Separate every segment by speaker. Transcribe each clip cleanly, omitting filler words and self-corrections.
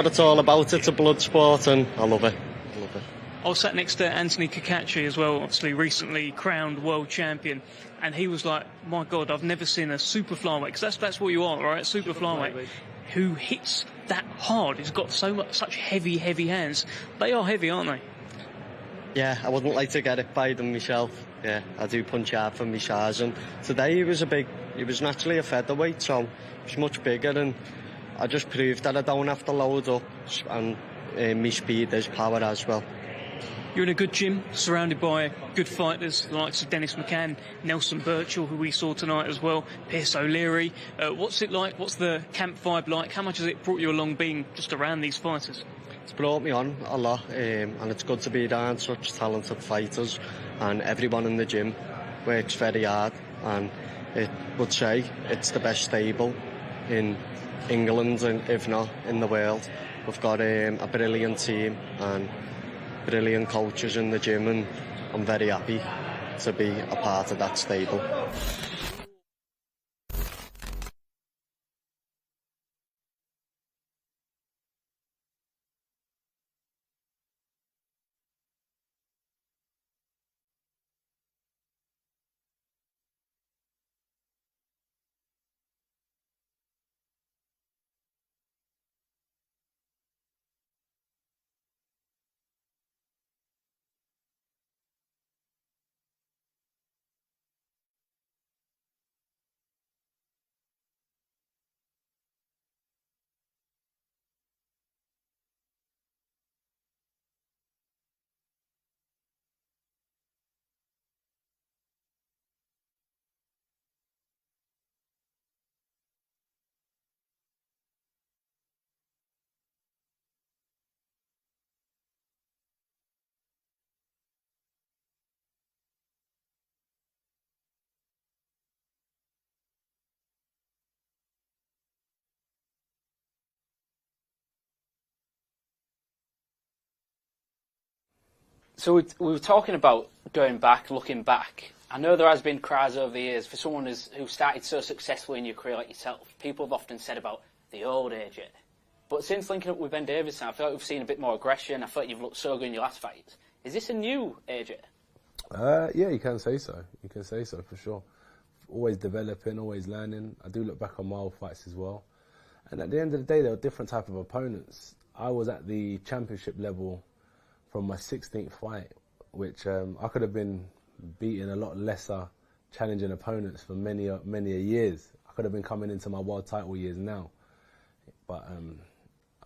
Speaker 1: What it's all about. It's a blood sport, and I love it.
Speaker 2: I was sat next to Anthony Cacace as well, obviously recently crowned world champion, and he was like, my God, I've never seen a super flyweight, because that's what you are, right? Super flyweight, who hits that hard. He's got such heavy hands. They are heavy, aren't they?
Speaker 1: Yeah, I wouldn't like to get it by them myself. Yeah, I do punch hard for my size, and today he was naturally a featherweight, so he was much bigger, and I just proved that I don't have to load up, and my speed is power as well.
Speaker 2: You're in a good gym, surrounded by good fighters, the likes of Dennis McCann, Nelson Birchall, who we saw tonight as well, Pierce O'Leary. What's it like? What's the camp vibe like? How much has it brought you along being just around these fighters?
Speaker 1: It's brought me on a lot, and it's good to be around such talented fighters, and everyone in the gym works very hard, and it would say it's the best stable in England, and if not in the world. We've got a brilliant team and brilliant coaches in the gym, and I'm very happy to be a part of that stable.
Speaker 3: So we were talking about going back, looking back. I know there has been cries over the years for someone who started so successfully in your career like yourself. People have often said about the old AJ. But since linking up with Ben Davison, I feel like we've seen a bit more aggression. I feel like you've looked so good in your last fights. Is this a new AJ?
Speaker 4: Yeah, you can say so. You can say so for sure. Always developing, always learning. I do look back on my old fights as well. And at the end of the day, there were different type of opponents. I was at the championship level from my 16th fight, which I could have been beating a lot lesser challenging opponents for many years. I could have been coming into my world title years now, but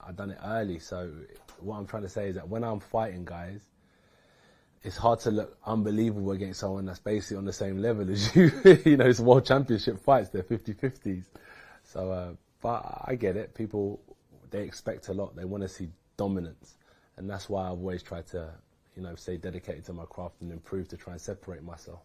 Speaker 4: I've done it early. So what I'm trying to say is that when I'm fighting guys, it's hard to look unbelievable against someone that's basically on the same level as you. You know, it's world championship fights, they're 50-50s. So, but I get it. People, they expect a lot. They want to see dominance. And that's why I've always tried to, stay dedicated to my craft and improve to try and separate myself.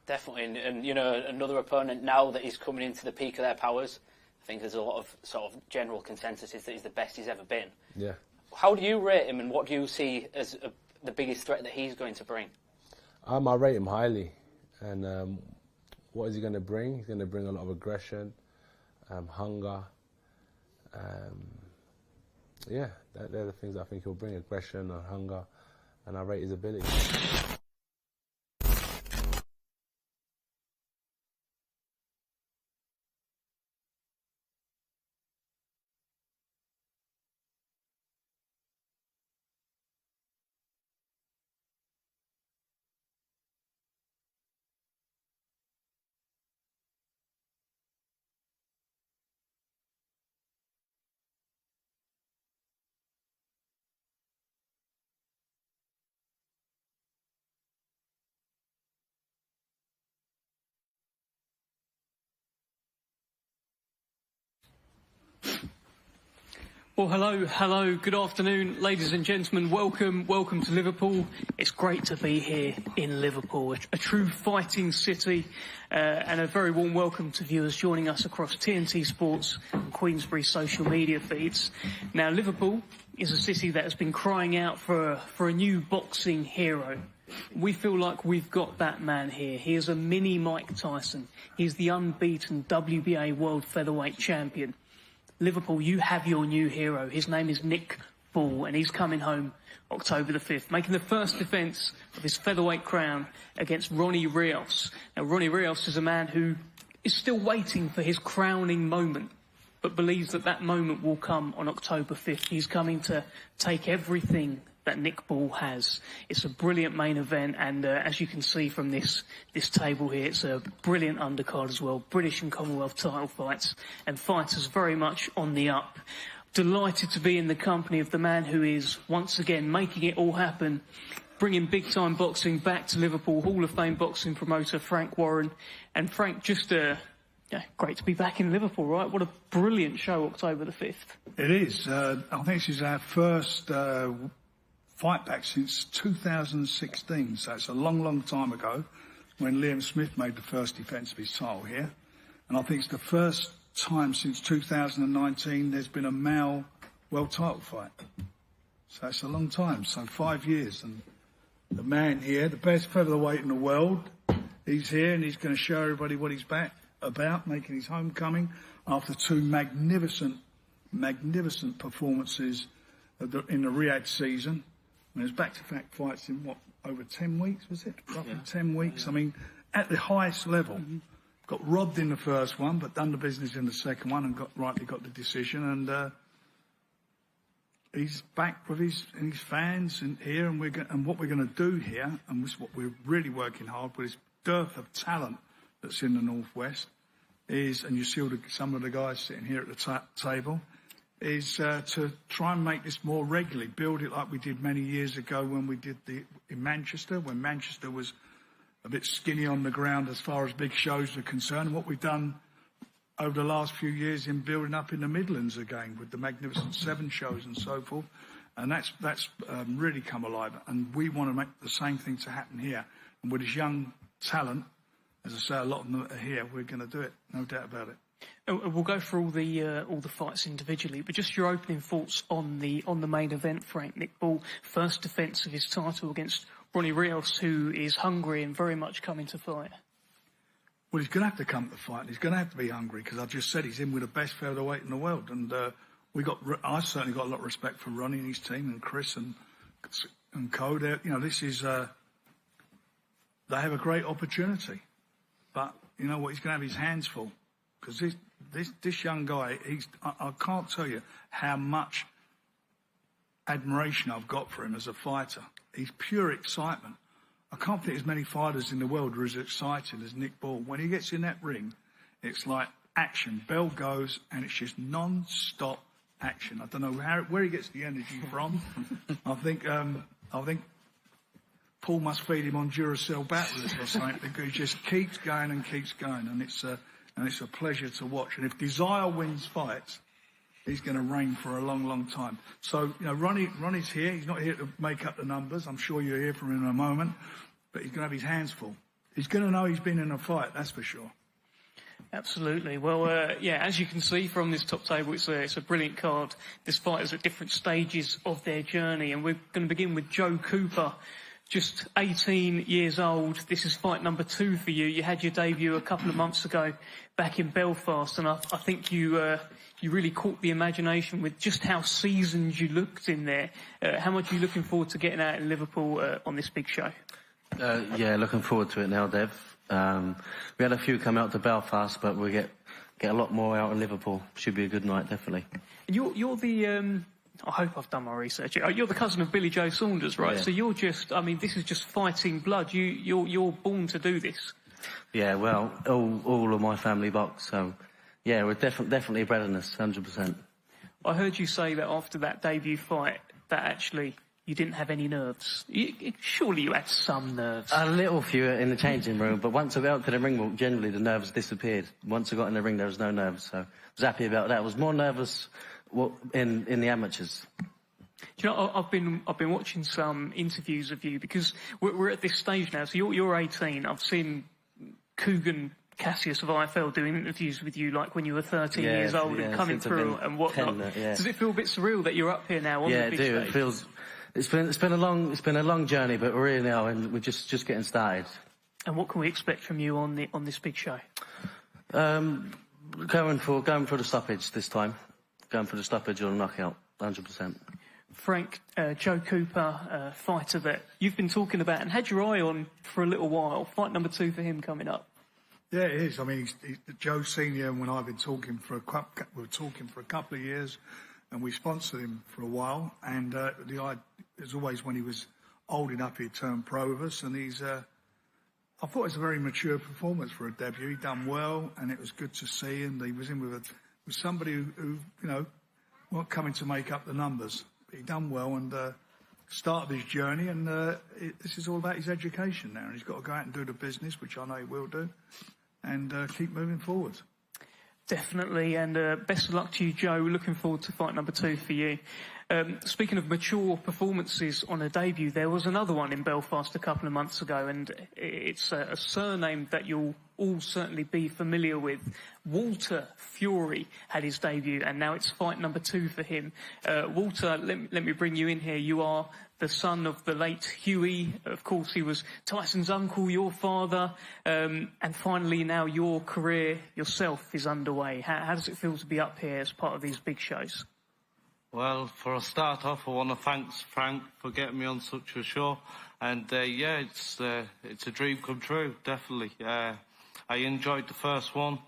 Speaker 3: Definitely, and another opponent now that he's coming into the peak of their powers, I think there's a lot of sort of general consensus is that he's the best he's ever been.
Speaker 4: Yeah.
Speaker 3: How do you rate him, and what do you see as the biggest threat that he's going to bring?
Speaker 4: I rate him highly, and what is he going to bring? He's going to bring a lot of aggression, hunger. Yeah, they're the things I think he'll bring: aggression and hunger, and I rate his ability.
Speaker 2: Well, hello, good afternoon, ladies and gentlemen. Welcome to Liverpool. It's great to be here in Liverpool, a true fighting city, and a very warm welcome to viewers joining us across TNT Sports and Queensberry social media feeds. Now, Liverpool is a city that has been crying out for a new boxing hero. We feel like we've got that man here. He is a mini Mike Tyson. He's the unbeaten WBA World Featherweight Champion. Liverpool, you have your new hero. His name is Nick Ball, and he's coming home October the 5th, making the first defence of his featherweight crown against Ronny Rios. Now, Ronny Rios is a man who is still waiting for his crowning moment, but believes that that moment will come on October 5th. He's coming to take everything that Nick Ball has. It's a brilliant main event, and as you can see from this table here, it's a brilliant undercard as well. British and Commonwealth title fights, and fighters very much on the up. Delighted to be in the company of the man who is once again making it all happen, bringing big-time boxing back to Liverpool, Hall of Fame boxing promoter Frank Warren. And Frank, just great to be back in Liverpool, right? What a brilliant show, October the 5th.
Speaker 5: It is. I think this is our first fight back since 2016, so it's a long, long time ago when Liam Smith made the first defence of his title here. And I think it's the first time since 2019 there's been a male world title fight. So it's a long time, so 5 years. And the man here, the best featherweight in the world, he's here and he's going to show everybody what he's back about, making his homecoming after two magnificent performances in the Riyadh season. And there's back-to-back fights in, over 10 weeks, was it? Roughly 10 weeks. I mean, at the highest level. Got robbed in the first one, but done the business in the second one and rightly got the decision. And he's back with his fans here, and what we're going to do here, and this is what we're really working hard with, is dearth of talent that's in the Northwest, and you see some of the guys sitting here at the table, is to try and make this more regularly, build it like we did many years ago when we did in Manchester, when Manchester was a bit skinny on the ground as far as big shows are concerned. And what we've done over the last few years in building up in the Midlands again with the Magnificent Seven shows and so forth. And that's really come alive. And we want to make the same thing to happen here. And with this young talent, as I say, a lot of them are here, we're going to do it, no doubt about it.
Speaker 2: We'll go through all the fights individually, but just your opening thoughts on the main event, Frank. Nick Ball, first defence of his title against Ronny Rios, who is hungry and very much coming to fight.
Speaker 5: Well, he's going to have to come to fight, and he's going to have to be hungry, because I've just said he's in with the best featherweight in the world. And I certainly got a lot of respect for Ronny and his team, and Chris and Co. This is they have a great opportunity, but you know what? He's going to have his hands full, because this young guy, I can't tell you how much admiration I've got for him as a fighter. He's pure excitement. I can't think there's many fighters in the world who are as excited as Nick Ball. When he gets in that ring, it's like action. Bell goes, and it's just non-stop action. I don't know where he gets the energy from. I think Paul must feed him on Duracell batteries or something, because he just keeps going and keeps going, and it's a pleasure to watch. And if Desire wins fights, he's going to reign for a long, long time. So, Ronny's here. He's not here to make up the numbers. I'm sure you'll hear from him in a moment. But he's going to have his hands full. He's going to know he's been in a fight, that's for sure.
Speaker 2: Absolutely. Well, as you can see from this top table, it's a brilliant card. This fight is at different stages of their journey. And we're going to begin with Joe Cooper, just 18 years old. This is fight number 2 for you. You had your debut a couple of months ago back in Belfast, and I think you really caught the imagination with just how seasoned you looked in there. How much are you looking forward to getting out in Liverpool on this big show?
Speaker 6: Yeah, looking forward to it now, Dev. We had a few come out to Belfast, but we get a lot more out in Liverpool. Should be a good night, definitely.
Speaker 2: And you're the... I hope I've done my research. You're the cousin of Billy Joe Saunders, right? Yeah. So you're just... this is just fighting blood. You're born to do this. Yeah,
Speaker 6: well, all of my family box, so... Yeah, we're definitely bred in this, 100%.
Speaker 2: I heard you say that after that debut fight, that actually you didn't have any nerves. Surely you had some nerves.
Speaker 6: A little few in the changing room, but once I got out to the ring walk, generally the nerves disappeared. Once I got in the ring, there was no nerves, so I was happy about that. I was more nervous in the amateurs.
Speaker 2: Do you know, I've been watching some interviews of you, because we're at this stage now. So you're 18. I've seen Coogan Cassius of IFL doing interviews with you like when you were 13 years old and coming through and whatnot. Does it feel a bit surreal that you're up here now on the big stage?
Speaker 6: Yeah, it feels. It's been a long journey, but we're here now and we're just getting started.
Speaker 2: And what can we expect from you on this big show?
Speaker 6: Going for the stoppage this time. going for the stoppage or a knockout, 100%.
Speaker 2: Frank, Joe Cooper, fighter that you've been talking about and had your eye on for a little while. Fight number 2 for him coming up.
Speaker 5: Yeah, it is. I mean, Joe Senior, when I've been talking we were talking for a couple of years, and we sponsored him for a while. And the idea is always when he was old enough, he'd turn pro with us. And I thought it was a very mature performance for a debut. He'd done well, and it was good to see. And he was in with somebody who weren't coming to make up the numbers. But he'd done well and started his journey. And this is all about his education now. And he's got to go out and do the business, which I know he will do, and keep moving forward.
Speaker 2: Definitely, and best of luck to you, Joe. We're looking forward to fight number 2 for you. Speaking of mature performances on a debut, there was another one in Belfast a couple of months ago, and it's a surname that you'll all certainly be familiar with. Walter Fury had his debut, and now it's fight number 2 for him. Walter, let me bring you in here. You are the son of the late Hughie. Of course, he was Tyson's uncle, your father, and finally now your career yourself is underway. How does it feel to be up here as part of these big shows?
Speaker 7: Well, for a start off, I want to thank Frank for getting me on such a show. And yeah, it's a dream come true, definitely. I enjoyed the first one.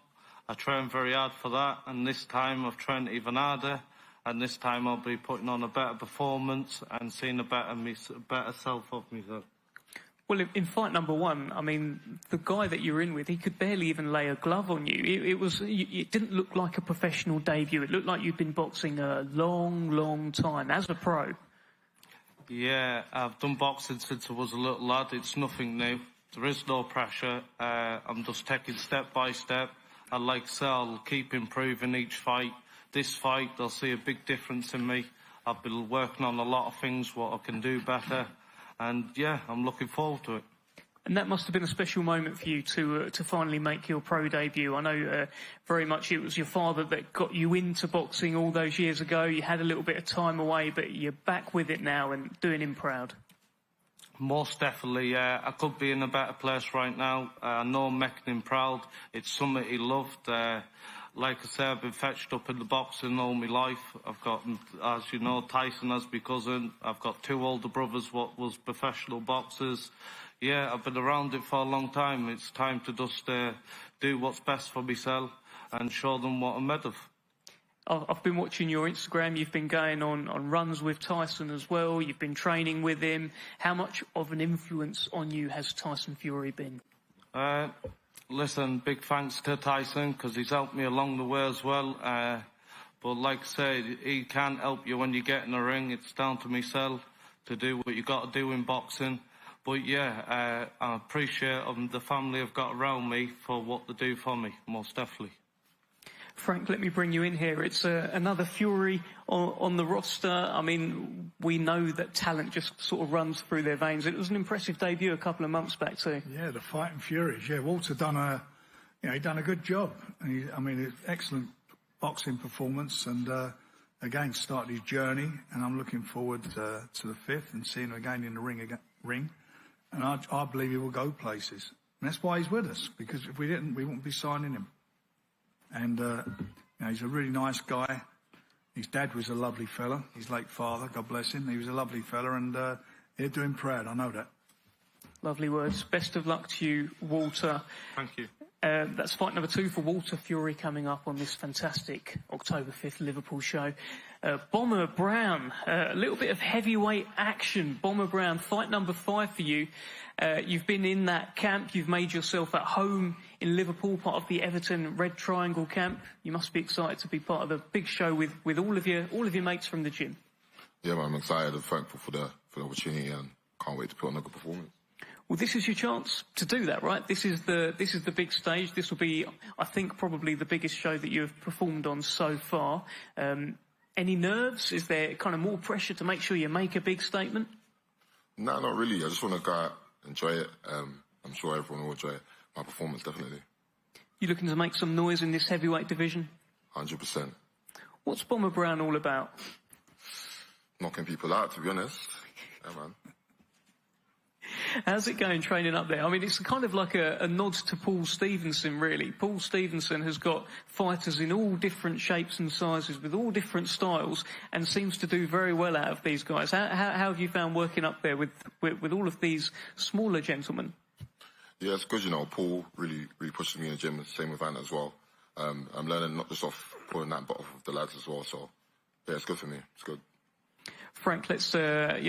Speaker 7: I trained very hard for that, and this time I've trained even harder. And this time I'll be putting on a better performance and seeing a better self of myself.
Speaker 2: Well, in fight number 1, I mean, the guy that you're in with, he could barely even lay a glove on you. It didn't look like a professional debut. It looked like you'd been boxing a long, long time as a pro.
Speaker 7: Yeah, I've done boxing since I was a little lad. It's nothing new. There is no pressure. I'm just taking step by step. And like I say, I'll keep improving each fight. This fight, they'll see a big difference in me. I've been working on a lot of things, what I can do better. And yeah, I'm looking forward to it.
Speaker 2: And that must have been a special moment for you to finally make your pro debut. I know very much it was your father that got you into boxing all those years ago. You had a little bit of time away, but you're back with it now and doing him proud.
Speaker 7: Most definitely, I could be in a better place right now. I know I'm making him proud. It's something he loved. Like I said, I've been fetched up in the boxing all my life. I've got, as you know, Tyson as my cousin. I've got 2 older brothers what was professional boxers. Yeah, I've been around it for a long time. It's time to just do what's best for myself and show them what I'm made of.
Speaker 2: I've been watching your Instagram. You've been going on runs with Tyson as well. You've been training with him. How much of an influence on you has Tyson Fury been?
Speaker 7: Listen, big thanks to Tyson because he's helped me along the way as well. But like I say, he can't help you when you get in the ring. It's down to myself to do what you got to do in boxing. But yeah, I appreciate the family I've got around me for what they do for me, most definitely.
Speaker 2: Frank, let me bring you in here. It's another Fury on the roster. I mean, we know that talent just sort of runs through their veins. It was an impressive debut a couple of months back too.
Speaker 5: Yeah, the Fighting Furies. Yeah, Walter done he'd done a good job. Excellent boxing performance, and again started his journey. And I'm looking forward to the 5th and seeing him again in the ring. And I believe he will go places. And that's why he's with us, because if we didn't, we wouldn't be signing him. And he's a really nice guy. His dad was a lovely fella. His late father, God bless him. He was a lovely fella, and he'll do him proud. I know that.
Speaker 2: Lovely words. Best of luck to you, Walter.
Speaker 7: Thank you.
Speaker 2: That's fight number 2 for Walter Fury coming up on this fantastic October 5th Liverpool show. Bomber Brown, a little bit of heavyweight action. Bomber Brown, fight number 5 for you. You've been in that camp. You've made yourself at home in Liverpool, part of the Everton Red Triangle camp. You must be excited to be part of the big show with all of your mates from the gym.
Speaker 8: Yeah, man, I'm excited and thankful for the opportunity, and can't wait to put on a good performance.
Speaker 2: Well, this is your chance to do that, right? This is the big stage. This will be, I think, probably the biggest show that you've performed on so far. Any nerves? Is there kind of more pressure to make sure you make a big statement?
Speaker 8: No, not really. I just want to go out, enjoy it. I'm sure everyone will enjoy it. My performance, definitely.
Speaker 2: You looking to make some noise in this heavyweight division?
Speaker 8: 100%.
Speaker 2: What's Bomber Brown all about?
Speaker 8: Knocking people out, to be honest. Yeah, man.
Speaker 2: How's it going training up there? I mean, it's kind of like a nod to Paul Stevenson, really. Paul Stevenson has got fighters in all different shapes and sizes with all different styles and seems to do very well out of these guys. How have you found working up there with all of these smaller gentlemen?
Speaker 8: Yeah, it's good, Paul really pushes me in the gym, the same with Ant as well. I'm learning not just off pulling that, but off of the lads as well, so yeah, it's good for me. It's good.
Speaker 2: Frank, let's, a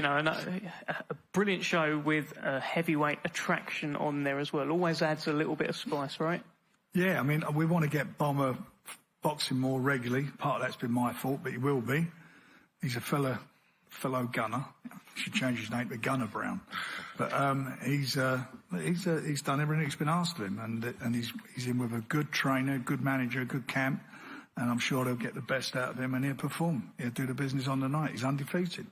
Speaker 2: brilliant show with a heavyweight attraction on there as well. Always adds a little bit of spice, right?
Speaker 5: Yeah, I mean, we want to get Bomber boxing more regularly. Part of that's been my fault, but he will be. He's a fellow gunner. Should change his name to Gunner Brown. But he's done everything that's been asked of him, and he's in with a good trainer, good manager, good camp. And I'm sure they'll get the best out of him and he'll perform. He'll do the business on the night. He's undefeated.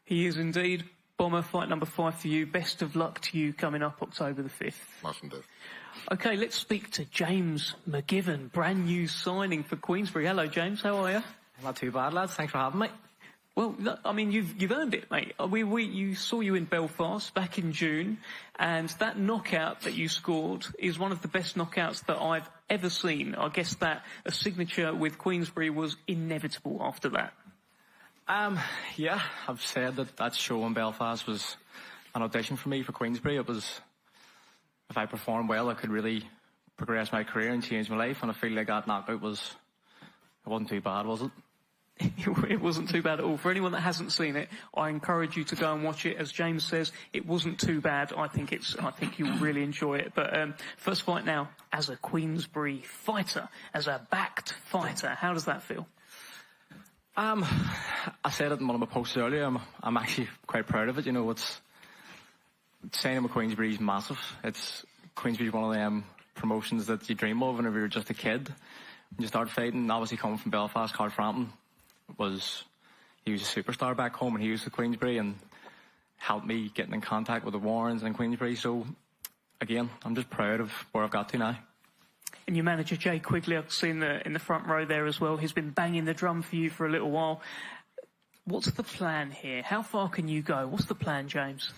Speaker 2: He is indeed. Bomber, fight number 5 for you. Best of luck to you coming up October the 5th.
Speaker 8: Nice one, Dave.
Speaker 2: OK, let's speak to James McGivern, brand new signing for Queensbury. Hello, James. How are you?
Speaker 9: Not too bad, lads. Thanks for having me.
Speaker 2: Well, I mean, you've earned it, mate. You saw you in Belfast back in June, and that knockout that you scored is one of the best knockouts that I've ever seen. I guess that a signature with Queensbury was inevitable after that.
Speaker 9: Yeah, I've said that show in Belfast was an audition for me for Queensbury. It was, if I performed well, I could really progress my career and change my life, and I feel like that knockout wasn't too bad, was it?
Speaker 2: It wasn't too bad at all. For anyone that hasn't seen it, I encourage you to go and watch it. As James says, it wasn't too bad. I think you'll really enjoy it. But first fight now, as a Queensbury fighter, as a backed fighter, how does that feel?
Speaker 9: I said it in one of my posts earlier. I'm actually quite proud of it. It's signing with Queensbury is massive. Queensbury's one of them promotions that you dream of whenever you're just a kid. When you start fighting, obviously coming from Belfast, Carl Frampton he was a superstar back home, and he was at Queensbury and helped me getting in contact with the Warrens and Queensbury. So again, I'm just proud of where I've got to now.
Speaker 2: And your manager Jay Quigley, I've seen in the front row there as well. He's been banging the drum for you for a little while. What's the plan here? How far can you go? What's the plan, James?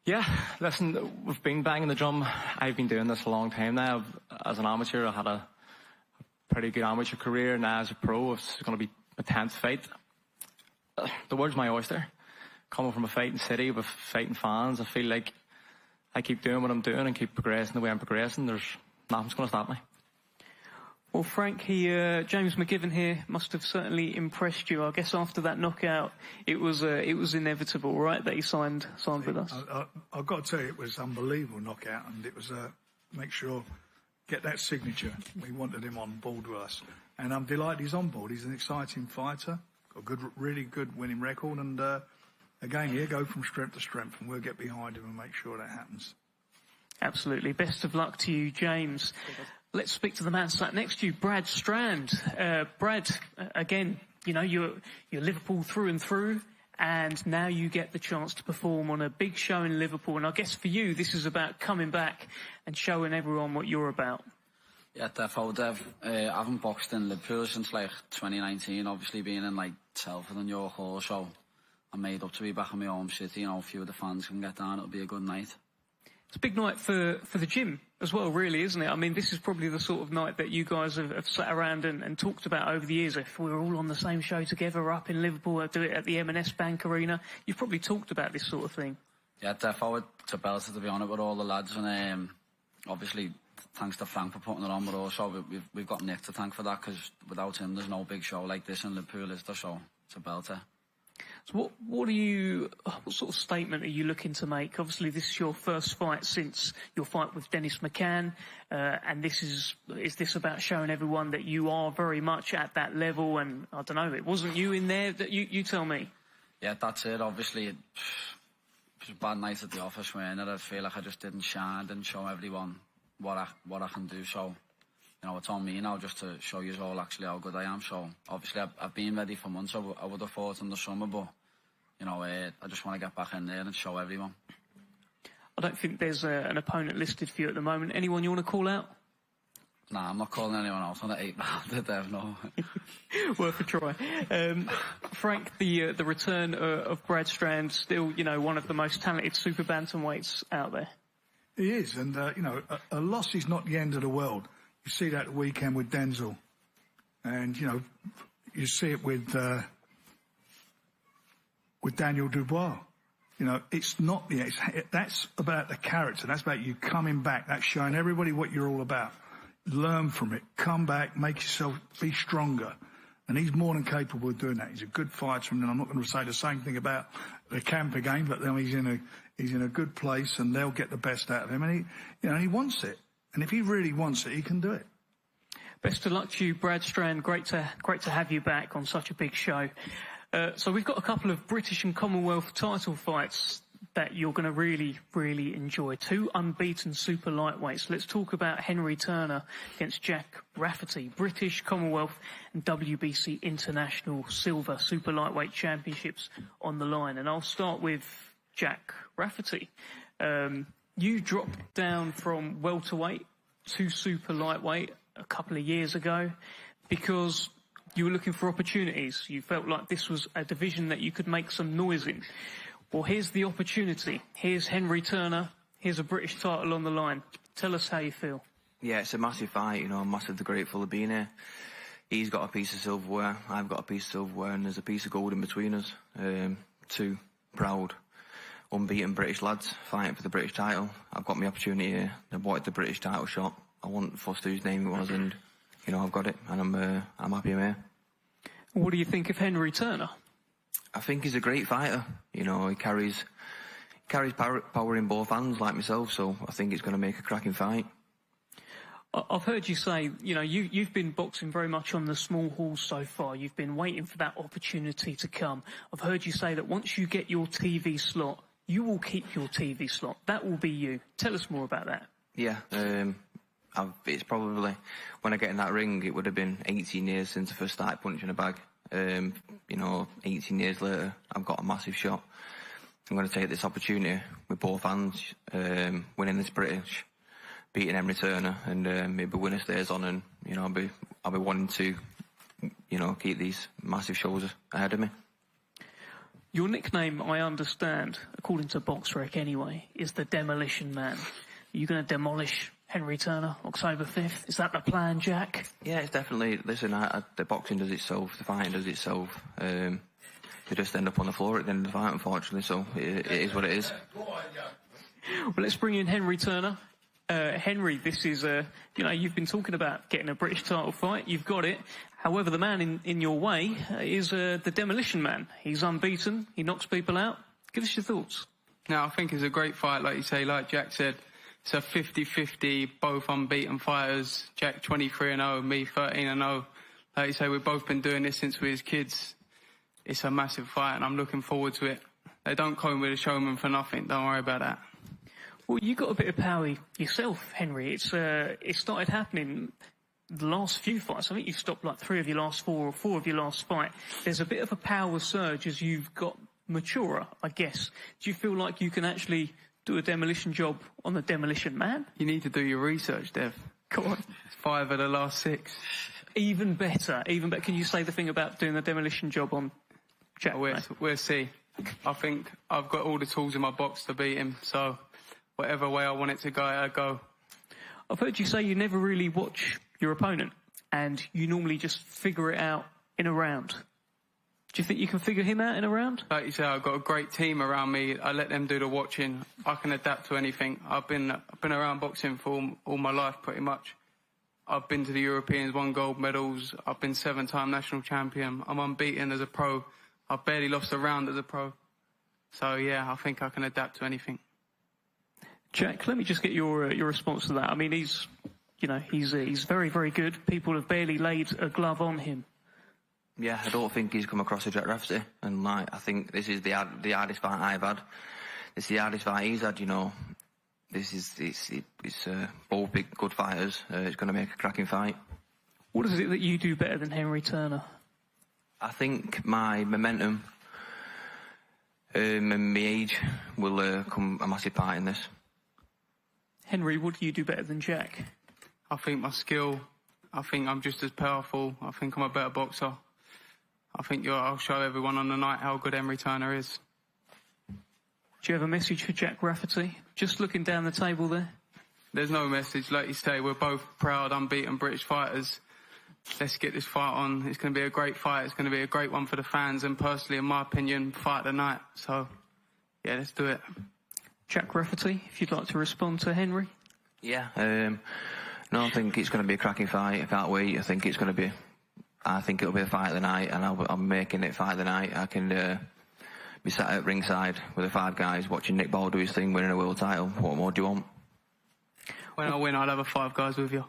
Speaker 9: Yeah, listen, we've been banging the drum. I've been doing this a long time now. As an amateur, I had a pretty good amateur career. Now as a pro, it's going to be my 10th fight. The world's my oyster. Coming from a fighting city with fighting fans, I feel like I keep doing what I'm doing and keep progressing the way I'm progressing. There's nothing's going to stop me.
Speaker 2: Well, Frank, James McGivern here must have certainly impressed you. I guess after that knockout, it was inevitable, right, that he signed with us.
Speaker 5: I've got to tell you, it was an unbelievable knockout, and it was get that signature. We wanted him on board with us, and I'm delighted he's on board. He's an exciting fighter, got a really good winning record, and again, go from strength to strength, and we'll get behind him and make sure that happens.
Speaker 2: Absolutely. Best of luck to you, James. Let's speak to the man sat next to you, Brad Strand. Brad, again, you're Liverpool through and through, and now you get the chance to perform on a big show in Liverpool. And I guess for you, this is about coming back and showing everyone what you're about.
Speaker 10: Yeah, definitely, Dev. I haven't boxed in Liverpool since 2019, obviously being in Telford and York Hall, so I'm made up to be back in my home city. A few of the fans can get down. It'll be a good night.
Speaker 2: It's a big night for the gym as well, really, isn't it? I mean, this is probably the sort of night that you guys have sat around and talked about over the years. If we were all on the same show together up in Liverpool, do it at the M&S Bank Arena, you've probably talked about this sort of thing.
Speaker 10: Yeah, definitely. It's a belter to be on it with all the lads, and obviously thanks to Frank for putting it on, but also we've got Nick to thank for that, because without him there's no big show like this in Liverpool, is there? So it's a belter.
Speaker 2: So what sort of statement are you looking to make? Obviously, this is your first fight since your fight with Dennis McCann, and is this about showing everyone that you are very much at that level? And I don't know, it wasn't you in there. That you tell me.
Speaker 10: Yeah, that's it. Obviously, it was a bad night at the office when I feel like I just didn't shine, didn't show everyone what I can do. So, it's on me now just to show you all actually how good I am. So, obviously, I've been ready for months. I would have fought in the summer, but I just want to get back in there and show everyone.
Speaker 2: I don't think there's an opponent listed for you at the moment. Anyone you want to call out?
Speaker 10: Nah, I'm not calling anyone else on an 8-rounder, Dev, no.
Speaker 2: Worth a try. Frank, the return of Brad Strand, still, one of the most talented super bantamweights out there.
Speaker 5: He is, and, a loss is not the end of the world. You see that weekend with Denzel. And, you see it with Daniel Dubois. It's not that's about the character. That's about you coming back. That's showing everybody what you're all about. Learn from it. Come back. Make yourself be stronger. And he's more than capable of doing that. He's a good fighter. And I'm not going to say the same thing about the Camper game, but then he's in a good place, and they'll get the best out of him. And he wants it. And if he really wants it, he can do it.
Speaker 2: Best of luck to you, Brad Strand. Great to have you back on such a big show. So we've got a couple of British and Commonwealth title fights that you're going to really, really enjoy. 2 unbeaten super lightweights. Let's talk about Henry Turner against Jack Rafferty. British, Commonwealth and WBC International Silver Super Lightweight Championships on the line. And I'll start with Jack Rafferty. You dropped down from welterweight to super lightweight a couple of years ago because you were looking for opportunities. You felt like this was a division that you could make some noise in. Well, here's the opportunity. Here's Henry Turner. Here's a British title on the line. Tell us how you feel.
Speaker 11: Yeah, it's a massive fight. I'm massively grateful of being here. He's got a piece of silverware. I've got a piece of silverware, and there's a piece of gold in between us. 2 proud, unbeaten British lads fighting for the British title. I've got my opportunity here. I wanted the British title shot. I want Foster whose name it was, and I've got it, and I'm happy I'm here.
Speaker 2: What do you think of Henry Turner?
Speaker 11: I think he's a great fighter. He carries power in both hands like myself, so I think it's going to make a cracking fight.
Speaker 2: I've heard you say, you've been boxing very much on the small halls so far. You've been waiting for that opportunity to come. I've heard you say that once you get your TV slot, you will keep your TV slot. That will be you. Tell us more about that.
Speaker 11: Yeah, it's probably, when I get in that ring, it would have been 18 years since I first started punching a bag. 18 years later, I've got a massive shot. I'm going to take this opportunity with both hands, winning this British, beating Henry Turner, and maybe winner stays on, and I'll be wanting to, keep these massive shows ahead of me.
Speaker 2: Your nickname, I understand, according to BoxRec anyway, is the Demolition Man. Are you going to demolish Henry Turner, October 5th? Is that the plan, Jack?
Speaker 11: Yeah, it's definitely. Listen, the boxing does itself, the fighting does itself. They just end up on the floor at the end of the fight, unfortunately, so it is what it is.
Speaker 2: Well, let's bring in Henry Turner. Henry, this is, you've been talking about getting a British title fight. You've got it. However, the man in your way is the Demolition Man. He's unbeaten. He knocks people out. Give us your thoughts.
Speaker 12: No, I think it's a great fight, like you say, like Jack said. It's a 50-50, both unbeaten fighters. Jack 23-0, me 13-0. Like you say, we've both been doing this since we was kids. It's a massive fight, and I'm looking forward to it. They don't call me the showman for nothing. Don't worry about that.
Speaker 2: Well, you got a bit of power yourself, Henry. It started happening the last few fights. I think you've stopped like 3 of your last 4 or 4 of your last fight. There's a bit of a power surge as you've got maturer, I guess. Do you feel like you can actually do a demolition job on the Demolition Man?
Speaker 12: You need to do your research, Dev.
Speaker 2: Go on.
Speaker 12: 5 of the last 6.
Speaker 2: Even better. Can you say the thing about doing the demolition job on Jack?
Speaker 12: We'll see. I think I've got all the tools in my box to beat him, so whatever way I want it to go, I go.
Speaker 2: I've heard you say you never really watch your opponent, and you normally just figure it out in a round. Do you think you can figure him out in a round?
Speaker 12: Like you say, I've got a great team around me. I let them do the watching. I can adapt to anything. I've been around boxing for all my life, pretty much. I've been to the Europeans, won gold medals. I've been 7-time national champion. I'm unbeaten as a pro. I've barely lost a round as a pro. So yeah, I think I can adapt to anything.
Speaker 2: Jack, let me just get your response to that. I mean, he's very, very good. People have barely laid a glove on him.
Speaker 11: Yeah, I don't think he's come across a Jack Rafferty, and I think this is the hardest fight I've had. It's the hardest fight he's had. It's both big good fighters. It's going to make a cracking fight.
Speaker 2: What is it that you do better than Henry Turner?
Speaker 11: I think my momentum and my age will come a massive part in this.
Speaker 2: Henry, what do you do better than Jack?
Speaker 12: I think my skill, I think I'm just as powerful. I think I'm a better boxer. I think I'll show everyone on the night how good Henry Turner is.
Speaker 2: Do you have a message for Jack Rafferty? Just looking down the table there.
Speaker 12: There's no message. Like you say, we're both proud, unbeaten British fighters. Let's get this fight on. It's going to be a great fight. It's going to be a great one for the fans and personally, in my opinion, fight of the night. So, yeah, let's do it.
Speaker 2: Jack Rafferty, if you'd like to respond to Henry.
Speaker 11: Yeah. No, I think it's going to be a cracking fight. I can't wait. I think it'll be the fight of the night, and I'm making it fight of the night. I can be sat at ringside with the 5 guys watching Nick Ball do his thing, winning a world title. What more do you want?
Speaker 12: When I win, I'll have 5 guys with you.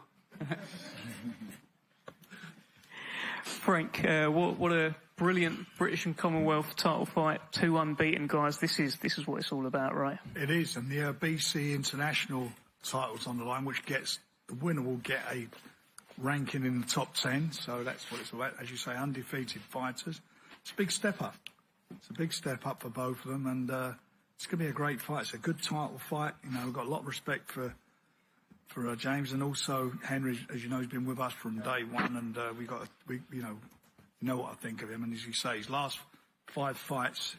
Speaker 2: Frank, what a brilliant British and Commonwealth title fight. 2 unbeaten guys. This is what it's all about, right?
Speaker 5: It is, and the BC International titles on the line, which gets the winner will get a ranking in the top 10. So that's what it's all about. As you say, undefeated fighters. It's a big step up. It's a big step up for both of them, and it's going to be a great fight. It's a good title fight. You know, we've got a lot of respect for James, and also Henry, as you know, has been with us from day one, and you know what I think of him. And as you say, his last 5 fights,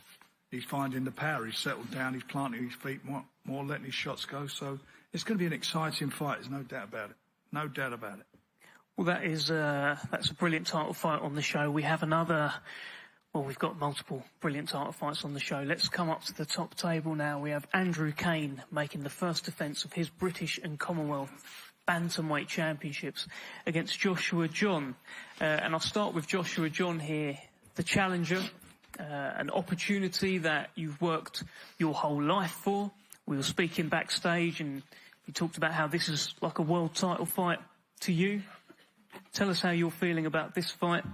Speaker 5: he's finding the power. He's settled down. He's planting his feet more, letting his shots go. So it's going to be an exciting fight. There's no doubt about it. No doubt about it.
Speaker 2: Well, that's a brilliant title fight on the show. We have another. Well, we've got multiple brilliant title fights on the show. Let's come up to the top table now. We have Andrew Cain making the first defence of his British and Commonwealth Bantamweight Championships against Joshua John. And I'll start with Joshua John here, the challenger, an opportunity that you've worked your whole life for. We were speaking backstage and you talked about how this is like a world title fight to you. Tell us how you're feeling about this fight.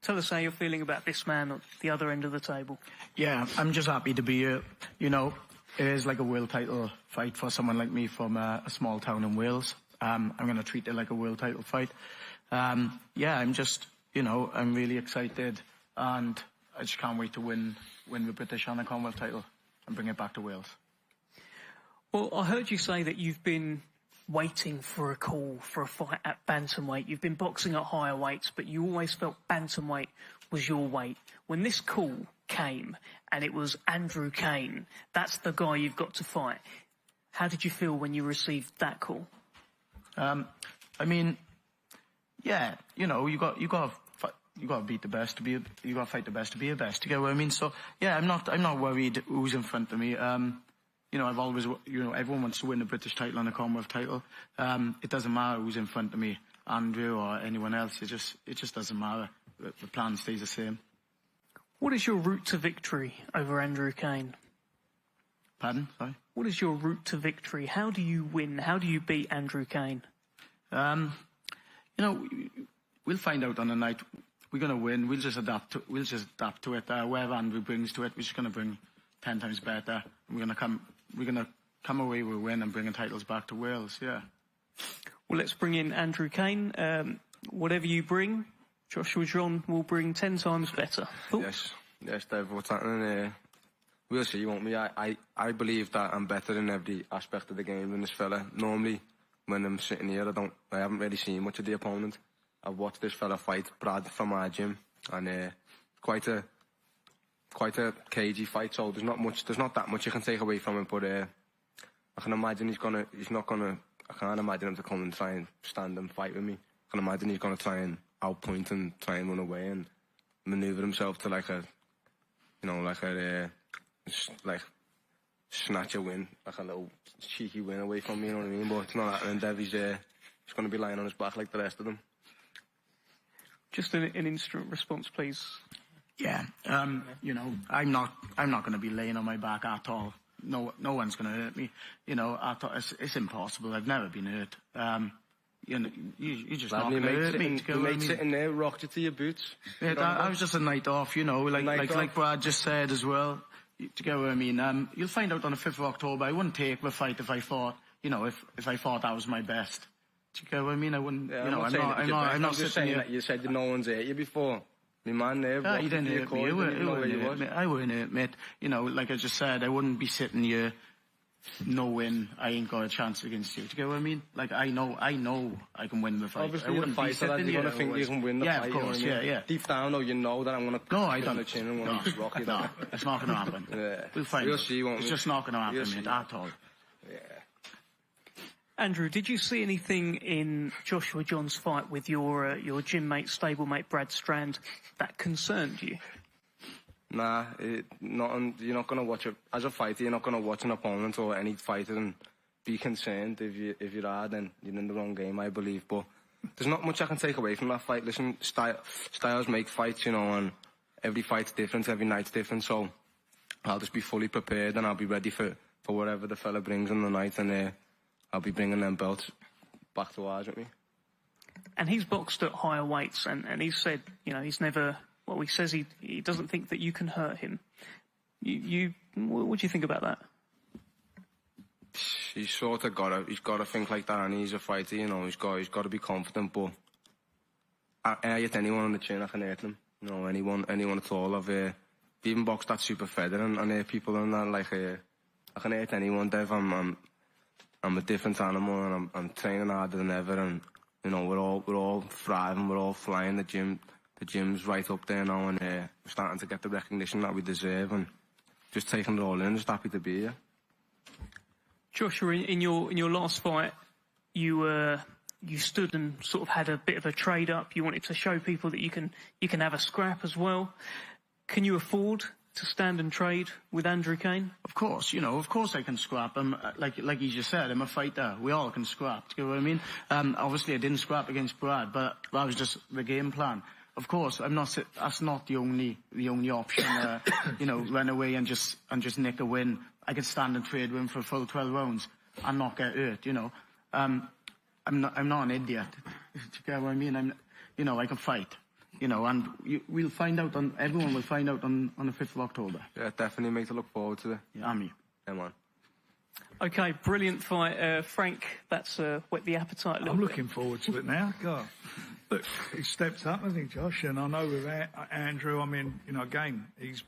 Speaker 2: Tell us how you're feeling about this man at the other end of the table.
Speaker 13: Yeah, I'm just happy to be here. You know, it is like a world title fight for someone like me from a small town in Wales. I'm going to treat it like a world title fight. Yeah, I'm just, you know, I'm really excited, and I just can't wait to win the British and the Commonwealth title and bring it back to Wales.
Speaker 2: Well, I heard you say that you've been waiting for a call for a fight at bantamweight. You've been boxing at higher weights, but you always felt bantamweight was your weight. When this call came and it was Andrew Cain, that's the guy you've got to fight. How did you feel when you received that call?
Speaker 13: I mean, yeah, you know, you got to beat the best to be. You got to fight the best to be the best. You get what I mean? So yeah, I'm not worried who's in front of me. You know, I've always, you know, everyone wants to win the British title and the Commonwealth title. It doesn't matter who's in front of me, Andrew or anyone else. It just doesn't matter. The plan stays the same.
Speaker 2: What is your route to victory over Andrew Cain?
Speaker 13: Pardon? Sorry?
Speaker 2: What is your route to victory? How do you win? How do you beat Andrew Cain?
Speaker 13: You know, we'll find out on the night. We're going to win. We'll just adapt to it. Whatever Andrew brings to it, we're just going to bring 10 times better. We're going to come away with a win and bringing titles back to Wales, yeah.
Speaker 2: Well, let's bring in Andrew Cain. Whatever you bring, Joshua John will bring 10 times better.
Speaker 14: Yes, Dave, what's happening? We'll see, won't we? I believe that I'm better in every aspect of the game than this fella. Normally, when I'm sitting here, I haven't really seen much of the opponent. I've watched this fella fight Brad from our gym, and quite a cagey fight, so there's not that much you can take away from him, but I can imagine I can't imagine him to come and try and stand and fight with me. I can imagine he's gonna try and outpoint and try and run away and maneuver himself to like snatch a win, like a little cheeky win away from me, you know what I mean? But it's not happening. Dev, he's gonna be lying on his back like the rest of them.
Speaker 2: Just an instant response, please.
Speaker 13: Yeah, you know, I'm not going to be laying on my back at all. No one's going to hurt me. You know, it's impossible. I've never been hurt. You know, you just not going to hurt me.
Speaker 14: Your mate sitting there rocked you to your boots.
Speaker 13: Yeah, that was just a night off. You know, like Brad just said as well. Do you get what I mean? You'll find out on the 5th of October. I wouldn't take the fight if I thought, you know, if I thought that was my best. Do you get what I mean? I wouldn't.
Speaker 14: Yeah,
Speaker 13: you know, I'm not sitting here.
Speaker 14: That you said that no one's hurt you before. My man there,
Speaker 13: you didn't hurt me. I wouldn't hurt, mate. You know, like I just said, I wouldn't be sitting here knowing I ain't got a chance against you. Do you get what I mean? Like, I know I can win the fight.
Speaker 14: Obviously, you're a fighter, lad. You're going to think you can win the fight.
Speaker 13: Yeah, of course, yeah.
Speaker 14: Deep down, though, you know that I'm going to
Speaker 13: on
Speaker 14: the chin and want to rock you.
Speaker 13: No, it's not going to happen.
Speaker 14: Yeah.
Speaker 13: We'll find
Speaker 14: We'll
Speaker 13: out.
Speaker 14: see, won't we?
Speaker 13: It's just not going to happen, mate, at all.
Speaker 14: Yeah.
Speaker 2: Andrew, did you see anything in Joshua John's fight with your gym mate, stablemate Brad Strand that concerned you?
Speaker 14: Nah, nothing. You're not going to watch it as a fighter. You're not going to watch an opponent or any fighter and be concerned. If you are, then you're in the wrong game, I believe. But there's not much I can take away from that fight. Listen, styles make fights, you know, and every fight's different, every night's different. So I'll just be fully prepared and I'll be ready for whatever the fella brings in the night, and I'll be bringing them belts back to ours with me.
Speaker 2: And he's boxed at higher weights, and he's said, you know, he's never. Well, he says he doesn't think that you can hurt him. What do you think about that?
Speaker 14: He's sort of got to think like that, and he's a fighter, you know. He's got to be confident. But I hit anyone on the chin, I can hit them. You know, anyone at all. I've even boxed that super feather and hit people and that. Like I can hit anyone, Dev. I'm a different animal, and I'm training harder than ever. And you know, we're all thriving, we're all flying. The gym's right up there now, and we're starting to get the recognition that we deserve, and just taking it all in. Just happy to be here.
Speaker 2: Joshua, in your last fight, you stood and sort of had a bit of a trade up. You wanted to show people that you can have a scrap as well. Can you afford to stand and trade with Andrew Cain?
Speaker 13: Of course, you know, of course I can scrap. Like you just said, I'm a fighter. We all can scrap. Do you know what I mean? Obviously I didn't scrap against Brad, but that was just the game plan. Of course, that's not the only option. You know, run away and just nick a win. I could stand and trade with him for a full 12 rounds and not get hurt. You know, I'm not an idiot. Do you get what I mean? I can fight. You know, and we'll find out everyone will find out on the 5th of October.
Speaker 14: Yeah, definitely make to look forward to it.
Speaker 13: Yeah, me.
Speaker 14: Come on.
Speaker 2: Okay, brilliant fight. Frank, that's whet the appetite a little
Speaker 5: I'm
Speaker 2: bit.
Speaker 5: looking forward to it now. God. Look, he stepped up, I think, Josh, and I know with Andrew, I mean, you know, again, he's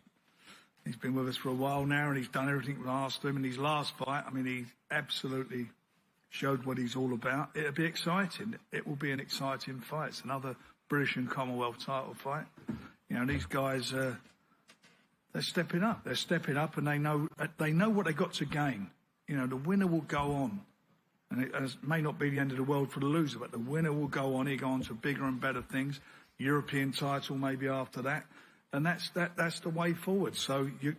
Speaker 5: been with us for a while now, and he's done everything we asked him. In his last fight, I mean, he absolutely showed what he's all about. It'll be exciting. It will be an exciting fight. It's another British and Commonwealth title fight. You know, these guys, they're stepping up. They're stepping up, and they know what they got to gain. You know, the winner will go on. And it may not be the end of the world for the loser, but the winner will go on. He'll go on to bigger and better things. European title maybe after that. And that's the way forward. So you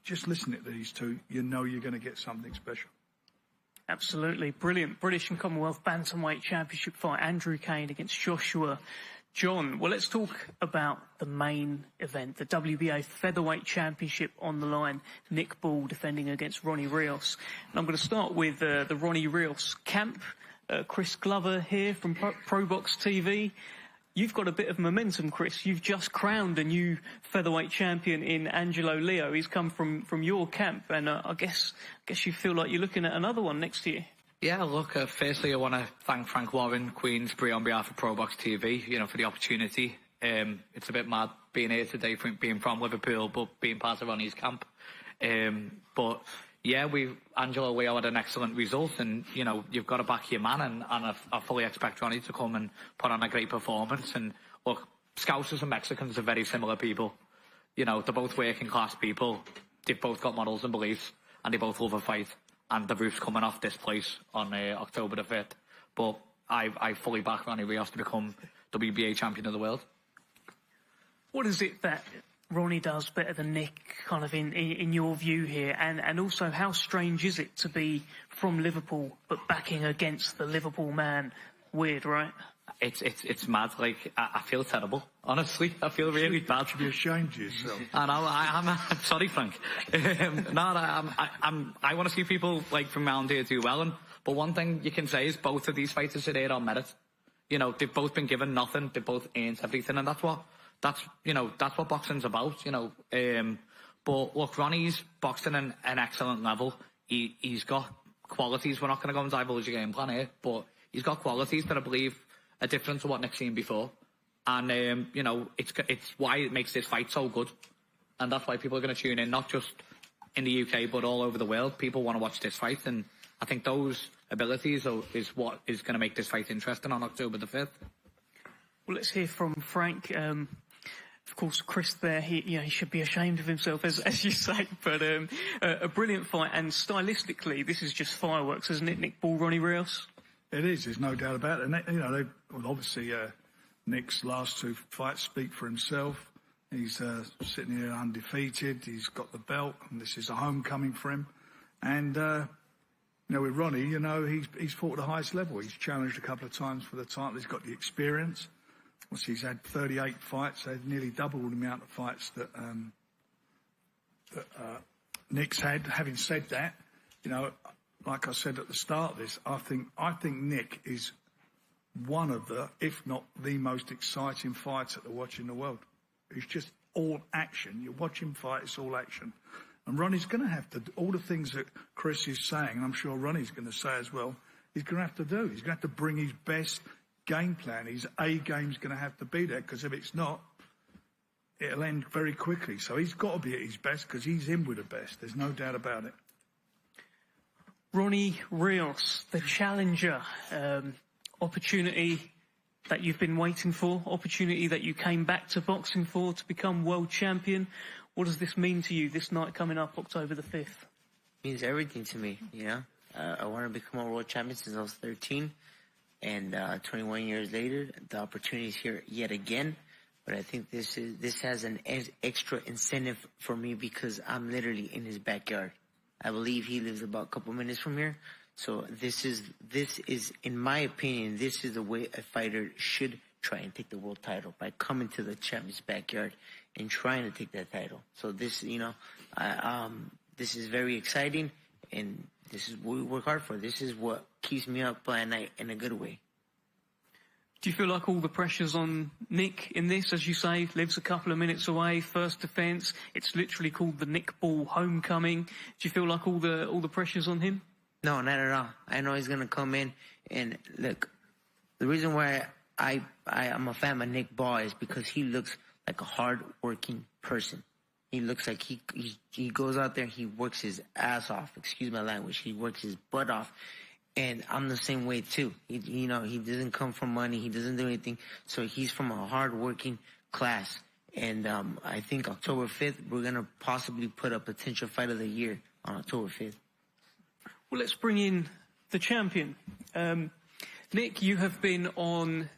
Speaker 5: just listen to these two, you know you're going to get something special.
Speaker 2: Absolutely. Brilliant. British and Commonwealth Bantamweight Championship fight. Andrew Cain against Joshua John. Well, let's talk about the main event, the WBA Featherweight Championship on the line. Nick Ball defending against Ronny Rios. And I'm going to start with the Ronny Rios camp. Chris Glover here from ProBox TV. You've got a bit of momentum, Chris. You've just crowned a new featherweight champion in Angelo Leo. He's come from your camp, and I guess you feel like you're looking at another one next year.
Speaker 15: Yeah, look, firstly I want to thank Frank Warren, Queensbury on behalf of ProBox TV, you know, for the opportunity. It's a bit mad being here today, being from Liverpool, but being part of Ronnie's camp. But yeah, Angelo Leo had an excellent result, and you know, you've got to back your man, and I fully expect Ronnie to come and put on a great performance. And look, Scousers and Mexicans are very similar people. You know, they're both working class people. They've both got morals and beliefs, and they both love a fight. And the roof's coming off this place on October the 5th. But I fully back Ronny Rios to become WBA champion of the world.
Speaker 2: What is it that Ronnie does better than Nick, kind of in your view here? And also, how strange is it to be from Liverpool but backing against the Liverpool man? Weird, right?
Speaker 15: It's mad. Like, I feel terrible. Honestly, I feel really bad.
Speaker 5: You should be ashamed of yourself.
Speaker 15: And I'm sorry, Frank. I want to see people like from around here do well. But one thing you can say is both of these fighters are there on merit. You know, they've both been given nothing. They've both earned everything, and that's what boxing's about. You know. But look, Ronnie's boxing at an excellent level. He's got qualities. We're not going to go and divulge your game plan here, but he's got qualities that I believe are different to what Nick's seen before. And, you know, it's why it makes this fight so good. And that's why people are going to tune in, not just in the UK, but all over the world. People want to watch this fight, and I think those abilities is what is going to make this fight interesting on October the 5th.
Speaker 2: Well, let's hear from Frank. Of course, Chris there, he should be ashamed of himself, as you say, but a brilliant fight, and stylistically, this is just fireworks, isn't it, Nick Ball, Ronny Rios?
Speaker 5: It is, there's no doubt about it. And, obviously, Nick's last 2 fights speak for himself. He's sitting here undefeated, he's got the belt, and this is a homecoming for him. And, with Ronny, he's fought at the highest level. He's challenged a couple of times for the title, he's got the experience. He's had 38 fights, so nearly double the amount of fights that Nick's had. Having said that, like I said at the start of this, I think Nick is one of the, if not the most exciting fighter to watch in the world. It's just all action. You watch him fight, it's all action. And Ronny's going to have to, all the things that Chris is saying, and I'm sure Ronny's going to say as well, he's going to have to do. He's going to have to bring his best game plan. His A game's going to have to be there, because if it's not, it'll end very quickly. So he's got to be at his best, because he's in with the best. There's no doubt about it.
Speaker 2: Ronny Rios, the challenger, opportunity that you've been waiting for, opportunity that you came back to boxing for to become world champion. What does this mean to you this night coming up, October the 5th?
Speaker 16: It means everything to me, I want to become a world champion since I was 13. And 21 years later, the opportunity is here yet again. But I think this has an extra incentive for me, because I'm literally in his backyard. I believe he lives about a couple minutes from here. So this is, in my opinion, this is the way a fighter should try and take the world title, by coming to the champion's backyard and trying to take that title. So this, this is very exciting, and this is what we work hard for. This is what keeps me up at night in a good way.
Speaker 2: Do you feel like all the pressure's on Nick in this? As you say, lives a couple of minutes away, first defence. It's literally called the Nick Ball homecoming. Do you feel like all the pressure's on him?
Speaker 16: No, not at all. I know he's going to come in, and look, the reason why I'm a fan of Nick Ball is because he looks like a hard-working person. He looks like he goes out there, he works his ass off. Excuse my language. He works his butt off. And I'm the same way too. He doesn't come from money. He doesn't do anything. So he's from a hard-working class. And I think October 5th, we're going to possibly put a potential fight of the year on October 5th.
Speaker 2: Well, let's bring in the champion. Nick, you have been on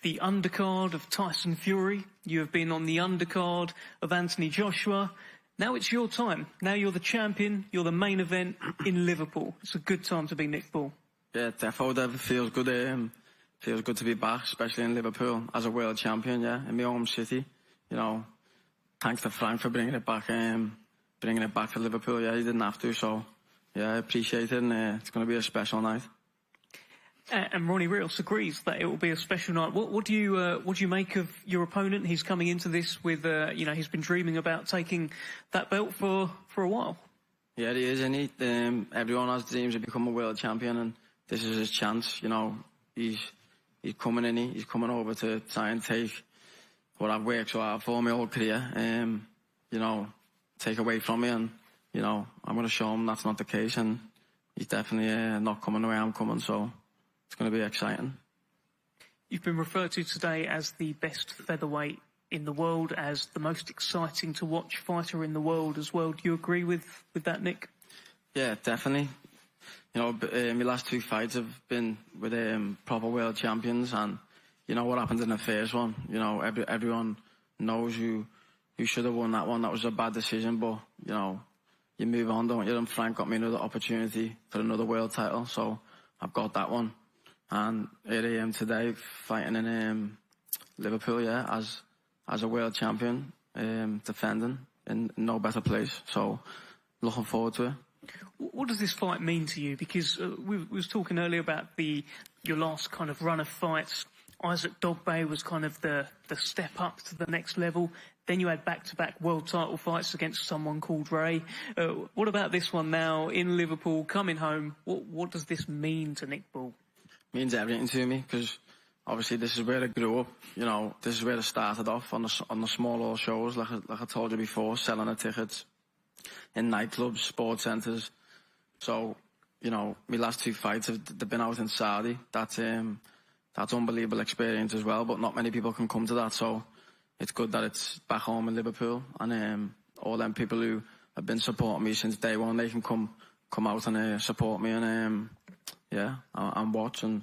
Speaker 2: the undercard of Tyson Fury. You have been on the undercard of Anthony Joshua. Now it's your time. Now you're the champion. You're the main event in Liverpool. It's a good time to be Nick Ball.
Speaker 17: Yeah, definitely. It feels good. Feels good to be back, especially in Liverpool as a world champion. Yeah, in my home city. Thanks to Frank for bringing it back. Bringing it back to Liverpool. Yeah, he didn't have to. So yeah, I appreciate it. And it's going to be a special night.
Speaker 2: And Ronny Rios agrees that it will be a special night. What do you make of your opponent? He's coming into this with, he's been dreaming about taking that belt for a while.
Speaker 17: Yeah, he is, and everyone has dreams of becoming a world champion, and this is his chance. He's coming in. He's coming over to try and take what I've worked so hard for my whole career. Take away from me, and I'm going to show him that's not the case, and he's definitely not coming the way I'm coming. So. It's going to be exciting.
Speaker 2: You've been referred to today as the best featherweight in the world, as the most exciting to watch fighter in the world as well. Do you agree with that, Nick?
Speaker 17: Yeah, definitely. My last 2 fights have been with proper world champions, and what happened in the first one. Everyone knows who should have won that one. That was a bad decision, but you move on, don't you? And Frank got me another opportunity for another world title, so I've got that one. And here I am today, fighting in Liverpool, yeah, as a world champion, defending in no better place. So, looking forward to it.
Speaker 2: What does this fight mean to you? Because we was talking earlier about your last kind of run of fights. Isaac Dogbay was kind of the step up to the next level. Then you had back-to-back world title fights against someone called Ray. What about this one now in Liverpool, coming home? What does this mean to Nick Ball?
Speaker 17: It means everything to me, because obviously this is where I grew up. This is where I started off on the smaller shows, like I told you before, selling the tickets, in nightclubs, sports centres. So, you know, my last 2 fights they've been out in Saudi. That's unbelievable experience as well, but not many people can come to that. So it's good that it's back home in Liverpool, and all them people who have been supporting me since day one, they can come out and support me and and watch. And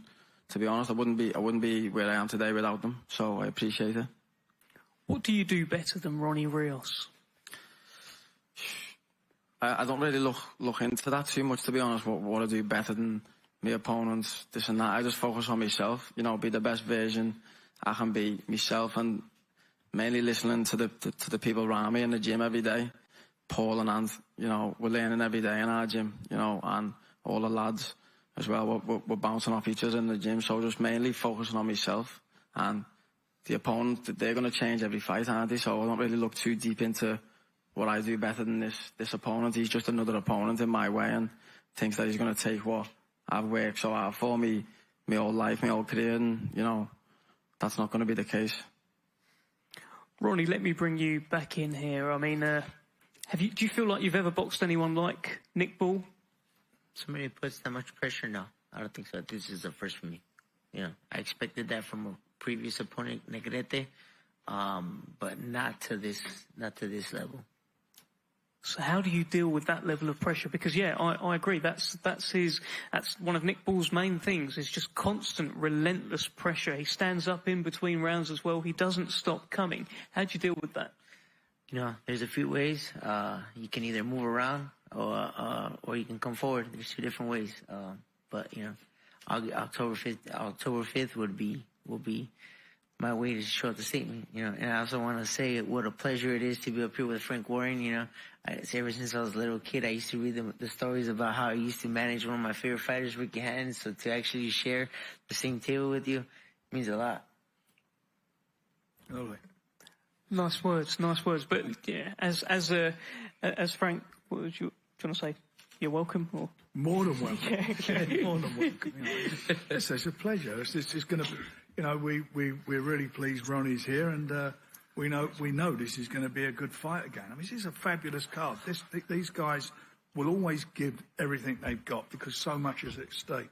Speaker 17: to be honest, I wouldn't be where I am today without them. So I appreciate it.
Speaker 2: What do you do better than Ronny Rios?
Speaker 17: I don't really look into that too much, to be honest. What I do better than my opponents, this and that. I just focus on myself. You know, be the best version I can be myself, and mainly listening to the people around me in the gym every day. Paul and Ant, you know, we're learning every day in our gym, you know, and all the lads as well. We're bouncing off each other in the gym, so just mainly focusing on myself. And the opponent, they're going to change every fight, aren't they? So I don't really look too deep into what I do better than this opponent. He's just another opponent in my way, and thinks that he's going to take what I've worked so hard for me whole life, my whole career, and, you know, that's not going to be the case.
Speaker 2: Ronny, let me bring you back in here. I mean, do you feel like you've ever boxed anyone like Nick Bull?
Speaker 16: Somebody puts that much pressure? No, I don't think so. This is the first for me. You know, I expected that from a previous opponent, Negrete, but not to this level.
Speaker 2: So how do you deal with that level of pressure? Because yeah, I agree. That's one of Nick Bull's main things. Is just constant, relentless pressure. He stands up in between rounds as well. He doesn't stop coming. How do you deal with that?
Speaker 16: You know, there's a few ways. You can either move around or you can come forward. There's 2 different ways. But you know, October 5th will be my way to show up the statement. You know, and I also want to say what a pleasure it is to be up here with Frank Warren. You know, ever since I was a little kid, I used to read the stories about how I used to manage one of my favorite fighters, Ricky Hatton. So to actually share the same table with you means a lot.
Speaker 5: Lovely.
Speaker 2: Nice words. But yeah, as Frank, what would you want to say? You're welcome, or
Speaker 5: more than welcome. Yeah, more than welcome. You know, it's a pleasure. It's going to, you know, we're really pleased Ronnie's here, and we know this is going to be a good fight again. I mean, this is a fabulous card. These guys will always give everything they've got because so much is at stake.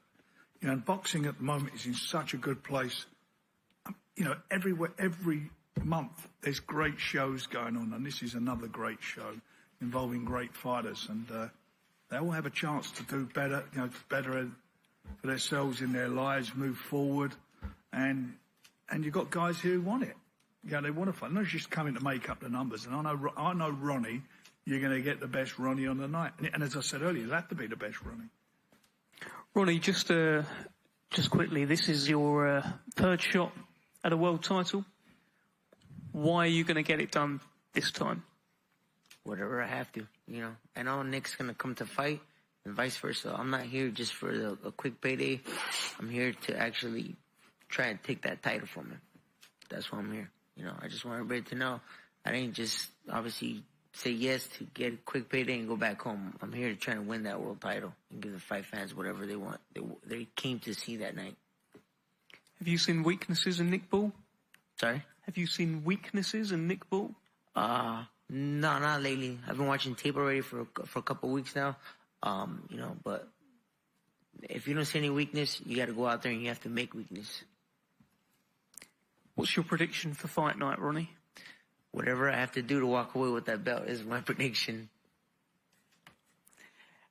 Speaker 5: You know, and boxing at the moment is in such a good place. You know, every month there's great shows going on, and this is another great show involving great fighters, and they all have a chance to do better, you know, better for themselves in their lives, move forward, and you've got guys who want it. You know, they want to fight. Not just coming to make up the numbers. And I know Ronnie, you're going to get the best Ronnie on the night. And as I said earlier, you'll have to be the best Ronnie.
Speaker 2: Ronnie, just quickly, this is your 3rd shot at a world title. Why are you going to get it done this time?
Speaker 16: Whatever I have to, you know. I know Nick's going to come to fight and vice versa. I'm not here just for a quick payday. I'm here to actually try and take that title from him. That's why I'm here. You know, I just want everybody to know I didn't just obviously say yes to get a quick payday and go back home. I'm here to try and win that world title and give the fight fans whatever they want. They came to see that night.
Speaker 2: Have you seen weaknesses in Nick Bull?
Speaker 16: Sorry?
Speaker 2: Have you seen weaknesses in Nick Bull?
Speaker 16: No, not lately. I've been watching tape already for a couple of weeks now. You know, but if you don't see any weakness, you got to go out there and you have to make weakness.
Speaker 2: What's your prediction for fight night, Ronnie?
Speaker 16: Whatever I have to do to walk away with that belt is my prediction.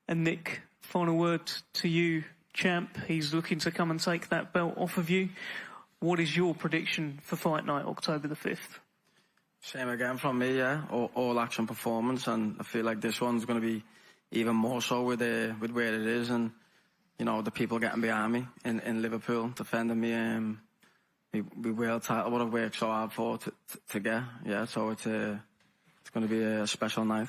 Speaker 2: And Nick, final word to you, champ. He's looking to come and take that belt off of you. What is your prediction for fight night, October the 5th?
Speaker 17: Same again from me, yeah. All action performance, and I feel like this one's going to be even more so with where it is, and you know, the people getting behind me in Liverpool, defending me, my world title, what I've worked so hard for to get. Yeah, so it's going to be a special night.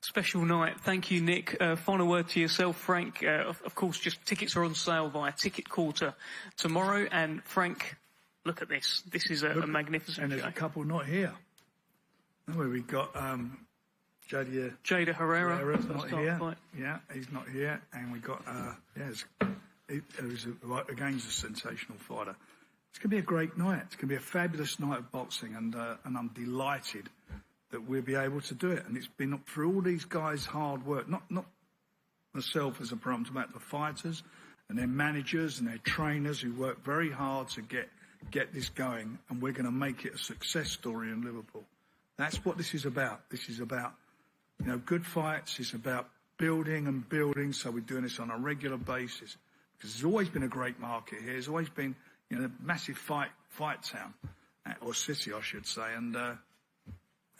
Speaker 2: Special night. Thank you, Nick. Final word to yourself, Frank. Of course, just tickets are on sale via Ticket Quarter tomorrow. And Frank, look at this. This is a magnificent
Speaker 5: And there's
Speaker 2: show.
Speaker 5: a couple not here. Where we've got
Speaker 2: Jada Herrera's
Speaker 5: not here. Yeah, he's not here. And we got again, he's a sensational fighter. It's going to be a great night. It's going to be a fabulous night of boxing, and I'm delighted that that we'll be able to do it. And it's been through all these guys' hard work, not myself as a promoter, but the fighters and their managers and their trainers who work very hard to get this going, and we're going to make it a success story in Liverpool. That's what this is about. This is about, good fights. It's about building and building, so we're doing this on a regular basis. Because there's always been a great market here. There's always been, a massive fight town, or city, I should say, and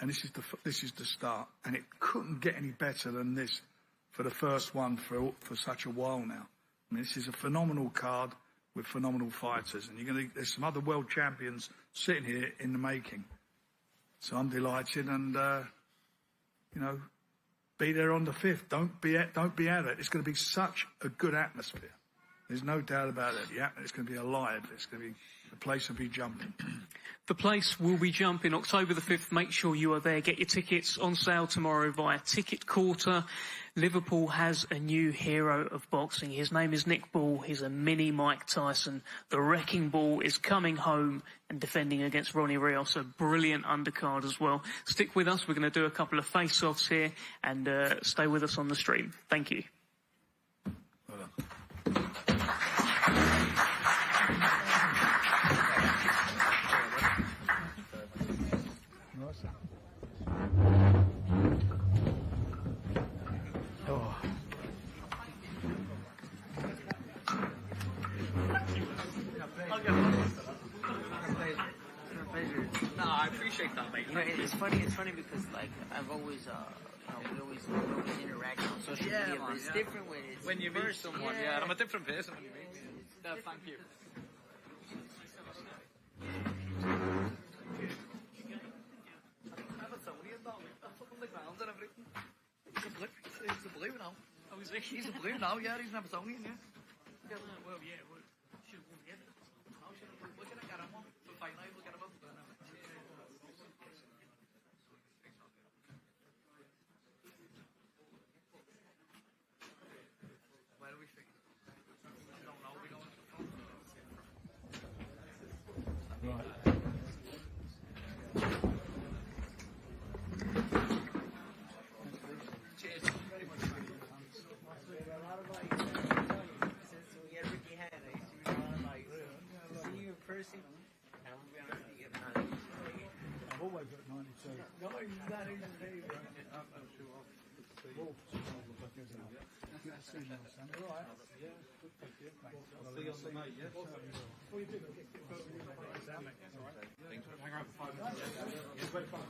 Speaker 5: this is the start. And it couldn't get any better than this for the first one for such a while now. I mean, this is a phenomenal card with phenomenal fighters, and there's some other world champions sitting here in the making. So I'm delighted, and be there on the 5th. Don't be out of it. It's going to be such a good atmosphere. There's no doubt about it. It's going to be alive. The place will be jumping.
Speaker 2: The place will be jumping October the 5th. Make sure you are there. Get your tickets on sale tomorrow via Ticket Quarter. Liverpool has a new hero of boxing. His name is Nick Ball. He's a mini Mike Tyson. The Wrecking Ball is coming home and defending against Ronny Rios. A brilliant undercard as well. Stick with us. We're going to do a couple of face-offs here, and stay with us on the stream. Thank you.
Speaker 15: No, I appreciate that, mate.
Speaker 16: It's funny because I've always we always interact on social media, but it's different when
Speaker 15: you meet someone. Yeah, I'm a different person when you meet me. No, thank you.
Speaker 13: He's a blue now. Oh, is he? He's a blue now, yeah. He's an Evertonian, yeah. Well, yeah. Should have won the end. We're going to get him one. For fight night, we'll get him up. Where do we think? I don't know. We don't know. Right.
Speaker 5: I've always got 92. No, he's not even here. I'm sure. All right. Yeah, good, thank you. I'll see you on the night, yeah? Before you do, hang out for 5 minutes. It's very fun.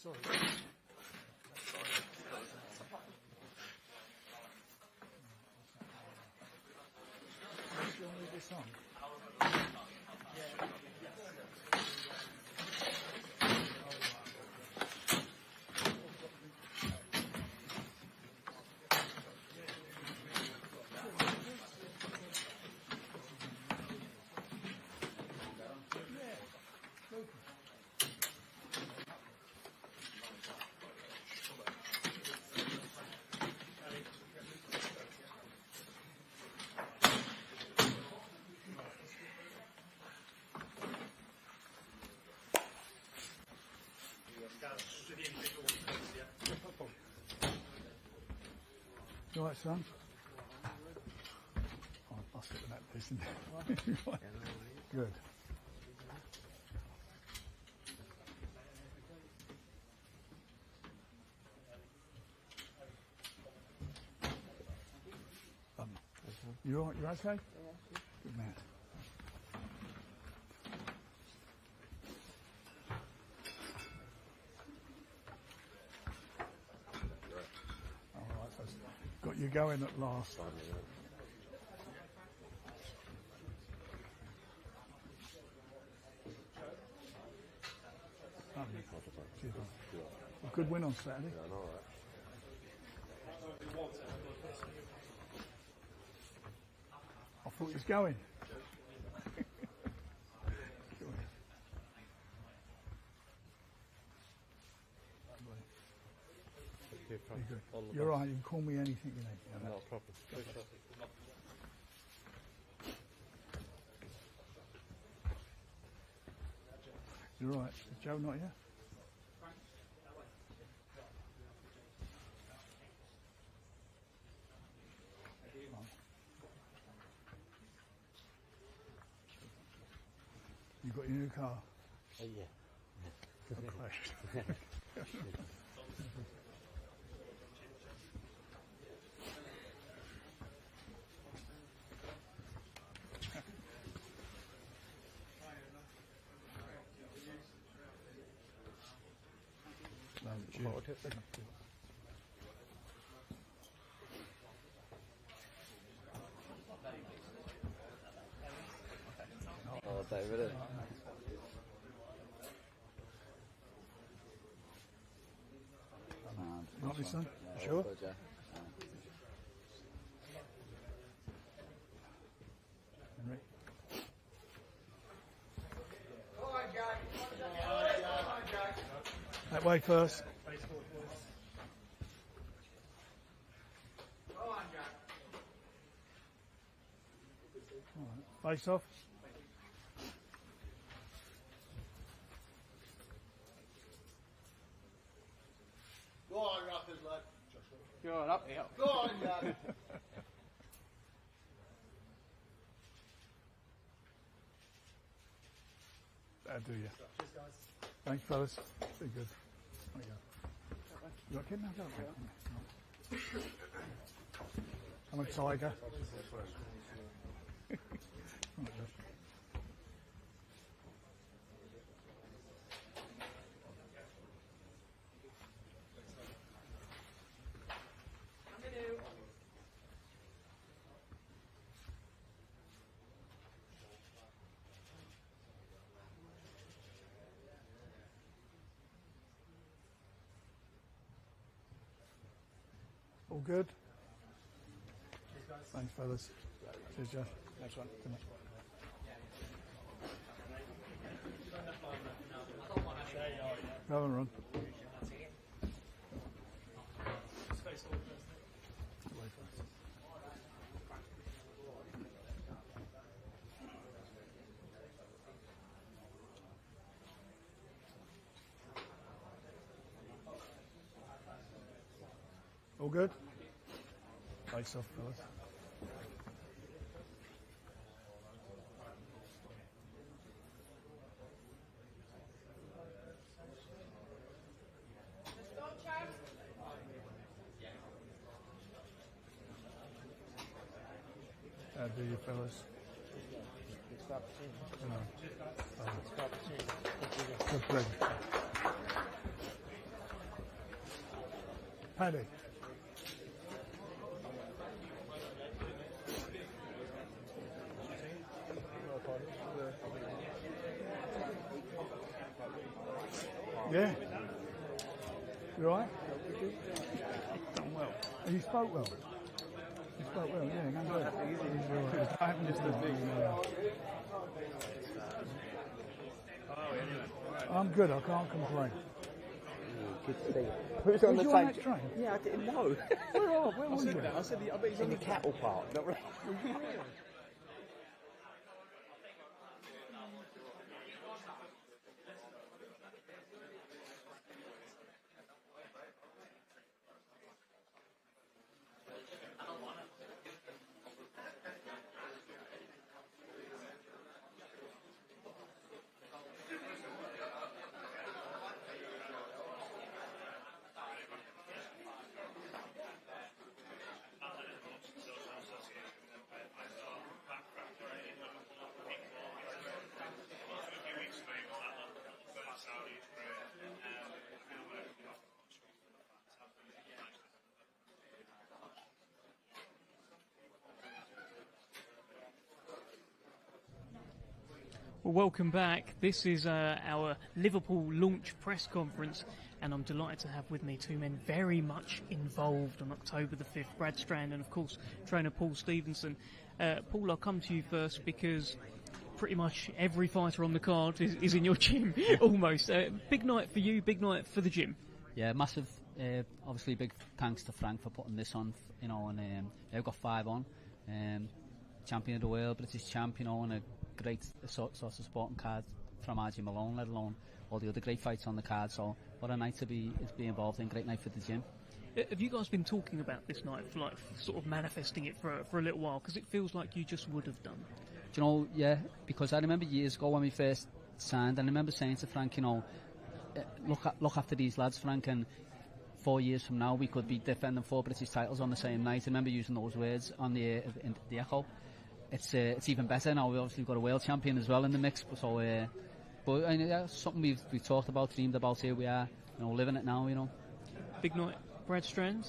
Speaker 5: Sorry. This on. You all right, son? Oh, I'll sit with that piece in there. Good. You all right? You okay? Good man. Got you going at last. A good win on Saturday. I thought he was going. can call me anything you need.
Speaker 18: Not a problem.
Speaker 5: You're right. Is Joe not here? You got your new car?
Speaker 18: Yeah.
Speaker 5: Okay.
Speaker 18: Oh, David.
Speaker 5: Not this one? Sure? Henry? That way first. Right. Face off.
Speaker 19: Go on, Rockers, lad.
Speaker 3: Go on, up here.
Speaker 19: Go on, lad.
Speaker 5: That'll do you. Cheers, guys. Thanks, fellas. Be good. There you go. You got kidnapped, haven't you? I'm a tiger. All good? Thanks, fellas. Cheers, Josh. Next one. Come on. Go and run. All good? Face off, fellas. How do you, fellas? Good play. Paddy. Yeah. You alright? Done well. You spoke well. You spoke well, yeah. Go good. It happened just as big. I'm good, I can't complain.
Speaker 18: Good to see you. Who's on the
Speaker 5: on that train?
Speaker 18: Yeah, I didn't know.
Speaker 5: Where was it?
Speaker 18: I said, I bet he's in the cattle park. Not right.
Speaker 2: Well, welcome back. This is our Liverpool launch press conference, and I'm delighted to have with me two men very much involved on October the 5th, Brad Strand and, of course, trainer Paul Stevenson. Paul, I'll come to you first because pretty much every fighter on the card is in your gym, almost. Big night for you, big night for the gym.
Speaker 20: Yeah, massive
Speaker 19: Obviously, big thanks to Frank for putting this on. You know, and they've got 5 on. Champion of the world, British champ. You know, and a great sort of sporting card from RG Malone, let alone all the other great fights on the card. So what a night to be involved in. Great night for the gym.
Speaker 2: Have you guys been talking about this night, for like sort of manifesting it for a little while? Because it feels like you just would have done.
Speaker 19: Do you know? Yeah, because I remember years ago when we first signed, and I remember saying to Frank, you know, look after these lads, Frank, and 4 years from now we could be defending 4 British titles on the same night. I remember using those words on the Echo. It's even better now. We've obviously got a world champion as well in the mix. So, but that's something we've talked about, dreamed about. Here we are, you know, living it now. You know.
Speaker 2: Big night, Brad Strand.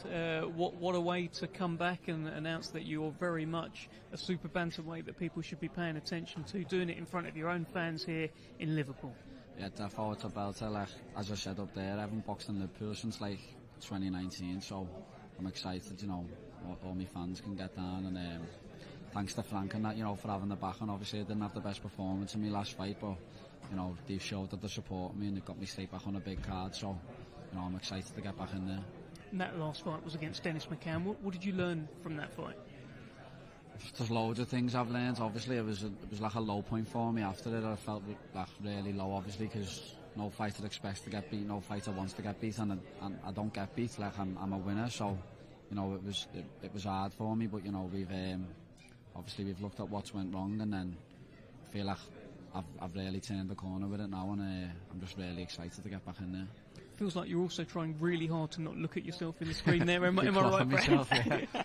Speaker 2: What a way to come back and announce that you're very much a super bantamweight that people should be paying attention to. Doing it in front of your own fans here in Liverpool.
Speaker 10: Yeah, definitely it's a belter. Like as I said up there, I haven't boxed in Liverpool since like 2019, so I'm excited. You know, all my fans can get down, and thanks to Frank and that, you know, for having the back. And obviously I didn't have the best performance in my last fight, but you know, they've showed that they support me and they've got me straight back on a big card. So, you know, I'm excited to get back in there.
Speaker 2: And that last fight was against Dennis McCann. What did you learn from that fight?
Speaker 10: There's loads of things I've learned. Obviously, it was like a low point for me after it. I felt like really low, obviously, because no fighter expects to get beat, no fighter wants to get beat, and I don't get beat. Like I'm a winner, so you know it was hard for me. But you know we've looked at what's went wrong, and then feel like I've really turned the corner with it now, and I'm just really excited to get back in there.
Speaker 2: Feels like you're also trying really hard to not look at yourself in the screen there. Am I right,
Speaker 10: myself, yeah.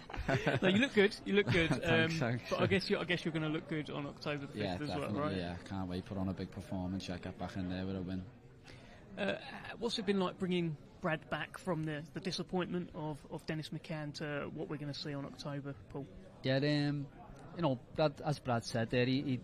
Speaker 2: No, you look good. You look good.
Speaker 10: Thanks.
Speaker 2: But I guess you're going to look good on October 5th as well, right?
Speaker 10: Yeah, can't wait. Put on a big performance. Yeah, get back in there with a win.
Speaker 2: What's it been like bringing Brad back from the disappointment of Dennis McCann to what we're going to see on October, Paul?
Speaker 19: Yeah, you know, as Brad said there, he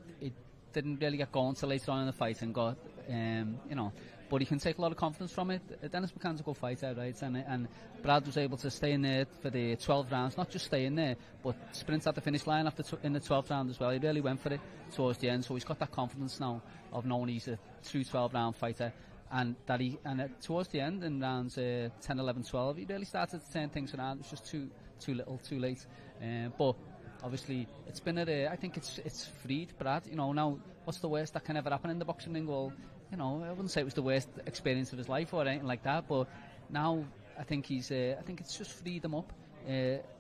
Speaker 19: didn't really get going till later on in the fight and got, you know, but he can take a lot of confidence from it. Dennis McCann's a good fighter, right? And Brad was able to stay in there for the 12 rounds, not just stay in there, but sprint at the finish line in the 12th round as well. He really went for it towards the end, so he's got that confidence now of knowing he's a true 12-round fighter. And that towards the end, in rounds 10, 11, 12, he really started to turn things around. It was just too little, too late. But obviously, it's been I think it's freed Brad. You know, now what's the worst that can ever happen in the boxing ring? Well, you know, I wouldn't say it was the worst experience of his life or anything like that. But now I think I think it's just freed him up.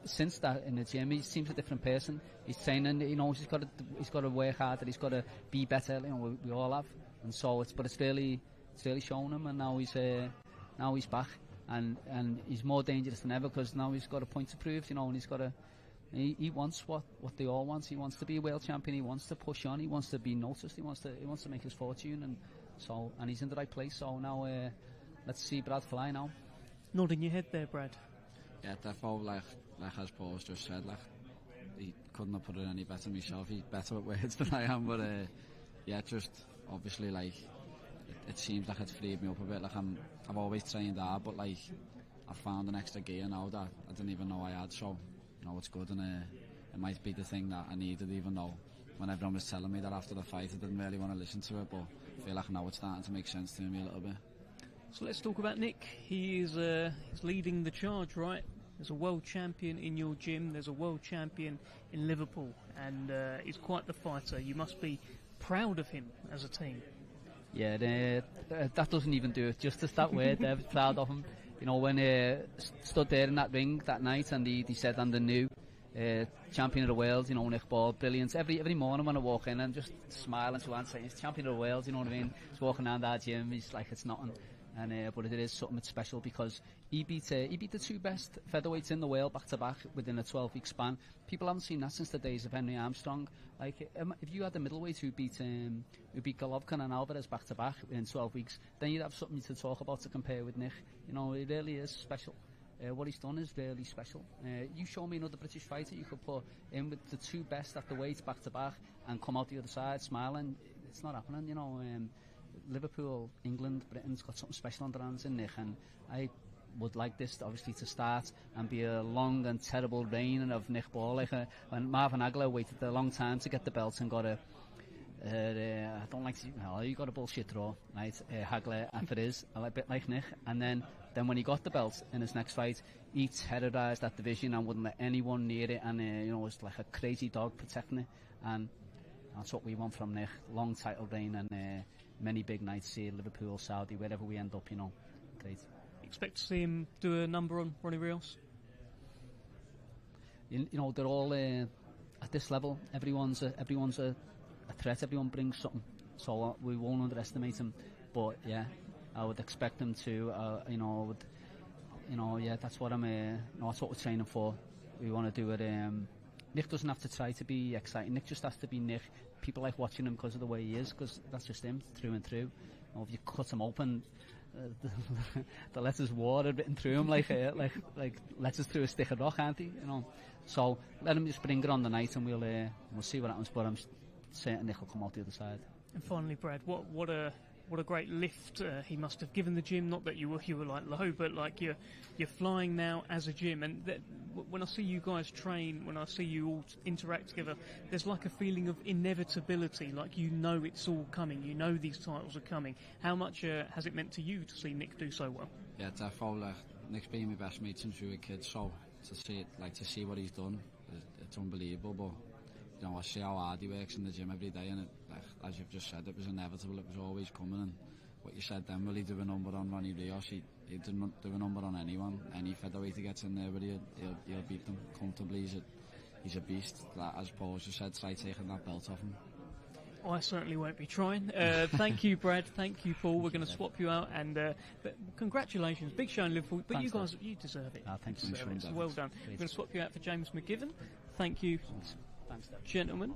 Speaker 19: Since that in the gym, he seems a different person. He's training. You know, he's got to work harder. He's got to be better. You know, we all have. And so it's really shown him. And now he's back. And he's more dangerous than ever because now he's got a point to prove. You know, and he's got to. He wants what they all want. He wants to be a world champion. He wants to push on. He wants to be noticed. He wants to make his fortune, and he's in the right place. So now let's see Brad fly now.
Speaker 2: Nodding your head there, Brad.
Speaker 10: Yeah, definitely. Like as Paul's just said, like he couldn't have put it any better myself. He's better at words than I am. But yeah, just obviously like it seems like it's freed me up a bit. Like I've always trained hard, but like I've found an extra gear now that I didn't even know I had. So. You know, it's good, and it might be the thing that I needed, even though when everyone was telling me that after the fight I didn't really want to listen to it, but I feel like now it's starting to make sense to me a little bit.
Speaker 2: So let's talk about Nick. He is he's leading the charge, right? There's a world champion in your gym, there's a world champion in Liverpool, and he's quite the fighter. You must be proud of him as a team.
Speaker 19: Yeah, that doesn't even do it justice, that word. They're proud of him. You know, when stood there in that ring that night and he said, I'm the new champion of the world, you know, Nick Ball, brilliant. Every morning when I walk in and just smiling to him saying, he's champion of the world, you know what I mean? He's walking around our gym, he's like, it's nothing. And but it is something that's special because he beat the 2 best featherweights in the world back to back within a 12-week span. People haven't seen that since the days of Henry Armstrong. Like if you had the middleweight who beat Golovkin and Alvarez back to back in 12 weeks, then you'd have something to talk about to compare with Nick. You know, it really is special. What he's done is really special. You show me another British fighter you could put in with the 2 best at the weights back to back and come out the other side smiling. It's not happening, you know. Liverpool, England, Britain's got something special on their hands in Nick, and I would like this obviously to start and be a long and terrible reign of Nick Ball. Like when Marvin Hagler waited a long time to get the belt and got I don't like to, well, you got a bullshit draw, right? Hagler, if it is, a bit like Nick. And then when he got the belt in his next fight, he terrorised that division and wouldn't let anyone near it. And, it was like a crazy dog protecting it. And that's what we want from Nick. Long title reign and many big nights here, Liverpool, Saudi, wherever we end up, Great.
Speaker 2: Expect to see him do a number on Ronny Rios?
Speaker 19: They're all at this level. Everyone's a threat. Everyone brings something, so we won't underestimate him. But yeah, I would expect him to. That's what that's what we're training for. We want to do it. Nick doesn't have to try to be exciting. Nick just has to be Nick. People like watching him because of the way he is, because that's just him through and through. If you cut him open, the letters water written through him like letters through a stick of rock, aren't he? So let him just bring it on the night, and we'll see what happens. But I'm certain Nick will come out the other side.
Speaker 2: And finally, Brad, what a great lift he must have given the gym. Not that you were like low, but like you're flying now as a gym. And when I see you guys train, when I see you all interact together, there's like a feeling of inevitability. Like it's all coming. These titles are coming. How much has it meant to you to see Nick do so well?
Speaker 10: Yeah, definitely. Nick's been my best mate since we were kids. So to see what he's done, it's unbelievable. But I see how hard he works in the gym every day, and as you've just said, it was inevitable. It was always coming. And what you said then, will he do a number on Ronny Rios? He'd do a number on anyone. Any featherweight he gets in there, but he'll beat them comfortably. He's a beast. As Paul just said, try taking that belt off him.
Speaker 2: I certainly won't be trying. Thank you, Brad. Thank you, Paul. We're going to swap you out, and but congratulations, big show in Liverpool. But thanks, you guys, you deserve it.
Speaker 19: Thank you.
Speaker 2: So well done. We're going to swap you out for James McGivern. Thank you, gentlemen.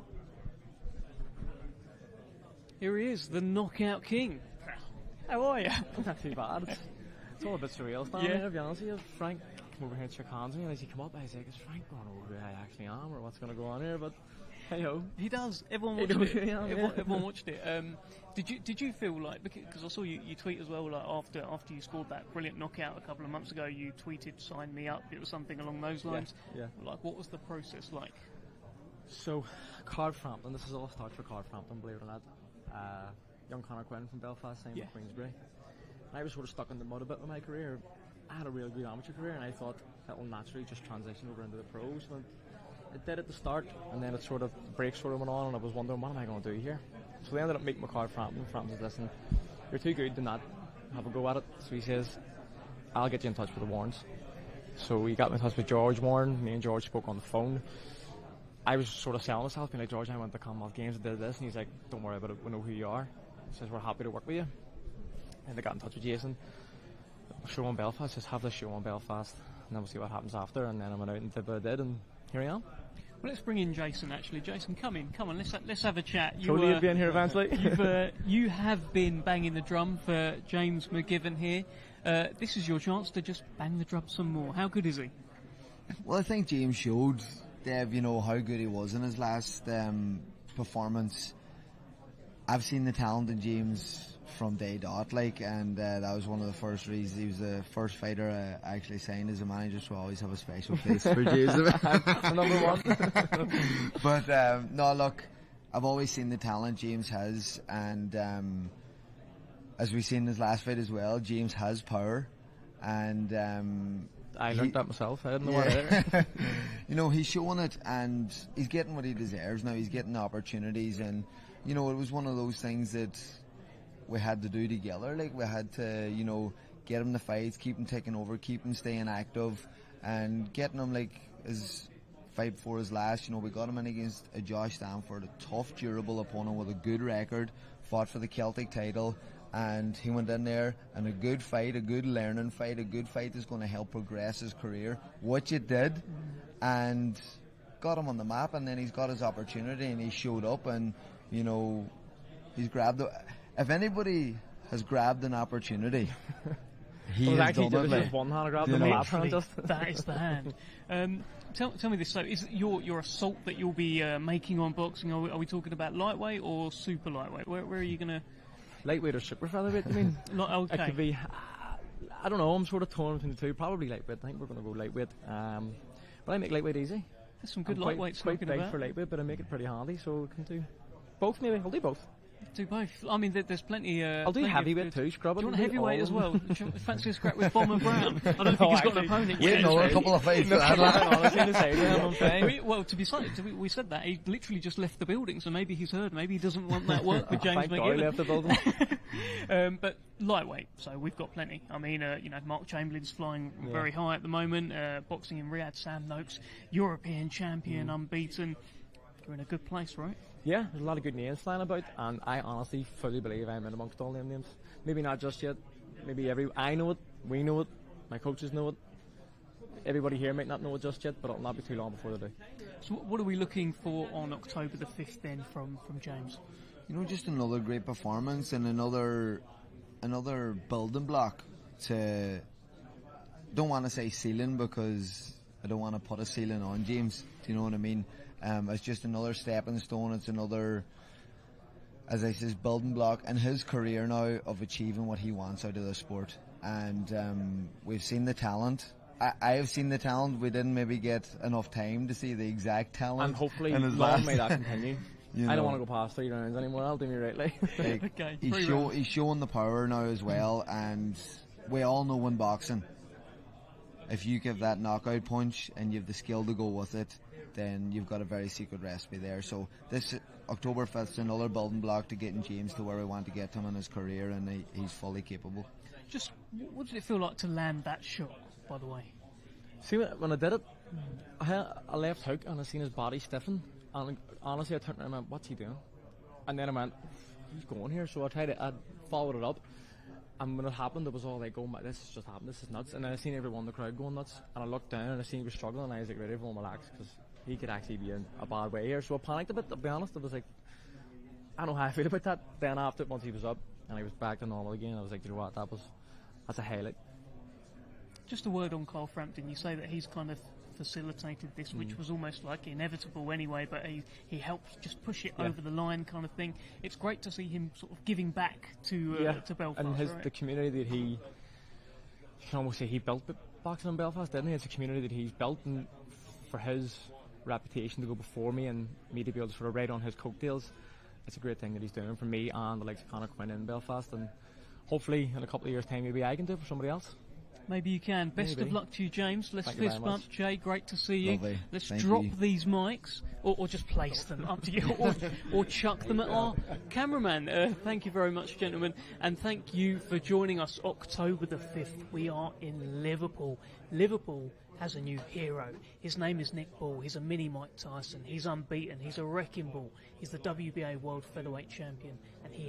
Speaker 2: Here he is, the Knockout King. How are you?
Speaker 20: Not too bad. It's all a bit surreal standing here, to be honest with you. Frank came over here and shook hands with me, and as he come up, I was like, is Frank going to know who I actually am, or what's going to go on here? But hey-ho.
Speaker 2: He does. Everyone watched it. Everyone watched it. Did you feel like, because I saw you tweet as well, like after you scored that brilliant knockout a couple of months ago, you tweeted, sign me up. It was something along those lines.
Speaker 20: Yeah.
Speaker 2: Like, what was the process like?
Speaker 20: So, Card Frampton, this is all start for Card Frampton, believe it or not. Young Conor Quinn from Belfast, same with Queensbury. And I was sort of stuck in the mud a bit with my career. I had a real good amateur career, and I thought that will naturally just transition over into the pros. And it did at the start, and then the break sort of went on, and I was wondering, what am I going to do here? So they ended up meeting McCard Frampton. Frampton said, listen, you're too good to not have a go at it. So he says, I'll get you in touch with the Warrens. So he got me in touch with George Warren. Me and George spoke on the phone. I was sort of selling myself, being like, George, I went to Commonwealth Games and did this. And he's like, don't worry about it, we know who you are. He says, we're happy to work with you. And they got in touch with Jason. Show in Belfast, just have this show in Belfast, and then we'll see what happens after. And then I went out and did what I did, and here I am.
Speaker 2: Well, let's bring in Jason, actually. Jason, come on, let's have a chat.
Speaker 20: Totally you'd be in here eventually.
Speaker 2: You have been banging the drum for James McGivern here. This is your chance to just bang the drum some more. How good is he?
Speaker 21: Well, I think James showed, Dev, how good he was in his last performance. I've seen the talent in James from day dot, and that was one of the first reasons. He was the first fighter I actually signed as a manager, so I always have a special place for James.
Speaker 20: Number one.
Speaker 21: But no, look, I've always seen the talent James has, and as we've seen in his last fight as well, James has power, and
Speaker 20: I learned that myself. I didn't know what
Speaker 21: he's showing it, and he's getting what he deserves now. He's getting the opportunities, and it was one of those things that we had to do together. We had to, get him the fights, keep him taking over, keep him staying active, and getting him his fight before his last. We got him in against a Josh Stanford, a tough, durable opponent with a good record, fought for the Celtic title, and he went in there and a good fight, a good learning fight, a good fight that's going to help progress his career, which it did, and got him on the map. And then he's got his opportunity, and he showed up, and he's grabbed it. If anybody has grabbed an opportunity, he has done it.
Speaker 20: Just one hand grabbed the last hand.
Speaker 2: That is the hand. Tell me this. So, is it your assault that you'll be making on boxing? Are we talking about lightweight or super lightweight? Where are you going to?
Speaker 20: Lightweight or super featherweight? I mean,
Speaker 2: okay.
Speaker 20: It could be. I don't know. I'm sort of torn between the two. Probably lightweight. I think we're going to go lightweight. But I make lightweight easy.
Speaker 2: There's some good lightweights.
Speaker 20: Quite big for lightweight, but I make it pretty handy, so we can do Both, maybe. I'll do both.
Speaker 2: Do both. I mean, there's plenty.
Speaker 20: I'll do heavyweight too, scrub it.
Speaker 2: Do you want
Speaker 20: I'll do
Speaker 2: heavyweight
Speaker 20: all
Speaker 2: as
Speaker 20: of
Speaker 2: well?
Speaker 20: them.
Speaker 2: Do you fancy a scrap with Bomber Brown? I don't think he's got an opponent
Speaker 21: We
Speaker 2: yet.
Speaker 21: know a couple of fights.
Speaker 2: Well, to be honest, we said that he literally just left the building, so maybe he's heard. Maybe he doesn't want that work with James
Speaker 20: Thank God he
Speaker 2: McGill.
Speaker 20: left the building.
Speaker 2: But lightweight, so we've got plenty. I mean, Mark Chamberlain's flying very high at the moment. Boxing in Riyadh, Sam Noakes, European champion, unbeaten. You're in a good place, right?
Speaker 20: Yeah, there's a lot of good names flying about, and I honestly fully believe I'm in amongst all them names. Maybe not just yet. Maybe I know it, we know it, my coaches know it. Everybody here might not know it just yet, but it'll not be too long before they do.
Speaker 2: So what are we looking for on October the 5th then from James?
Speaker 21: Just another great performance and another building block to, don't want to say ceiling because I don't want to put a ceiling on James, do you know what I mean? It's just another stepping stone, it's another, as I says, building block in his career now of achieving what he wants out of the sport. And we've seen the talent. I have seen the talent. We didn't maybe get enough time to see the exact talent.
Speaker 20: And hopefully
Speaker 21: in his
Speaker 20: long may that continue.
Speaker 21: You
Speaker 20: I don't
Speaker 21: know.
Speaker 20: want to go past 3 rounds anymore, that'll do me rightly.
Speaker 2: Okay,
Speaker 21: He's showing the power now as well, and we all know in boxing, if you give that knockout punch and you have the skill to go with it, then you've got a very secret recipe there. So this October 5th is another building block to getting James to where we want to get him in his career, and he's fully capable.
Speaker 2: Just, what did it feel like to land that shot, by the way?
Speaker 20: See, when I did it, I had a left hook and I seen his body stiffen, and honestly I turned around and went, what's he doing? And then I went, he's going here, so I followed it up, and when it happened it was all like, oh my, this has just happened, this is nuts. And then I seen everyone in the crowd going nuts, and I looked down and I seen he was struggling, and I was like, ready, everyone relax, because he could actually be in a bad way here. So I panicked a bit, to be honest. I was like, I don't know how I feel about that. Then after, once he was up and he was back to normal again, I was like, you know what, that's a highlight.
Speaker 2: Just a word on Carl Frampton. You say that he's kind of facilitated this, which was almost like inevitable anyway, but he helped just push it over the line, kind of thing. It's great to see him sort of giving back to Belfast.
Speaker 20: And the community that you can almost say he built boxing in Belfast, didn't he? It's a community that he's built, and for his reputation to go before me and me to be able to sort of ride on his coattails, it's a great thing that he's doing for me and the likes of Conor Quinn in Belfast, and hopefully in a couple of years' time maybe I can do it for somebody else.
Speaker 2: Maybe you can. Best of luck to you, James. Let's fist bump. Jay, great to see you.
Speaker 21: Lovely.
Speaker 2: Let's
Speaker 21: Thank
Speaker 2: drop
Speaker 21: you.
Speaker 2: these mics, or just place them, up to you, or chuck them at our cameraman. Thank you very much, gentlemen, and thank you for joining us. October the 5th, we are in Liverpool. Liverpool has a new hero. His name is Nick Ball. He's a mini Mike Tyson. He's unbeaten. He's a wrecking ball. He's the WBA World Featherweight Champion, and he is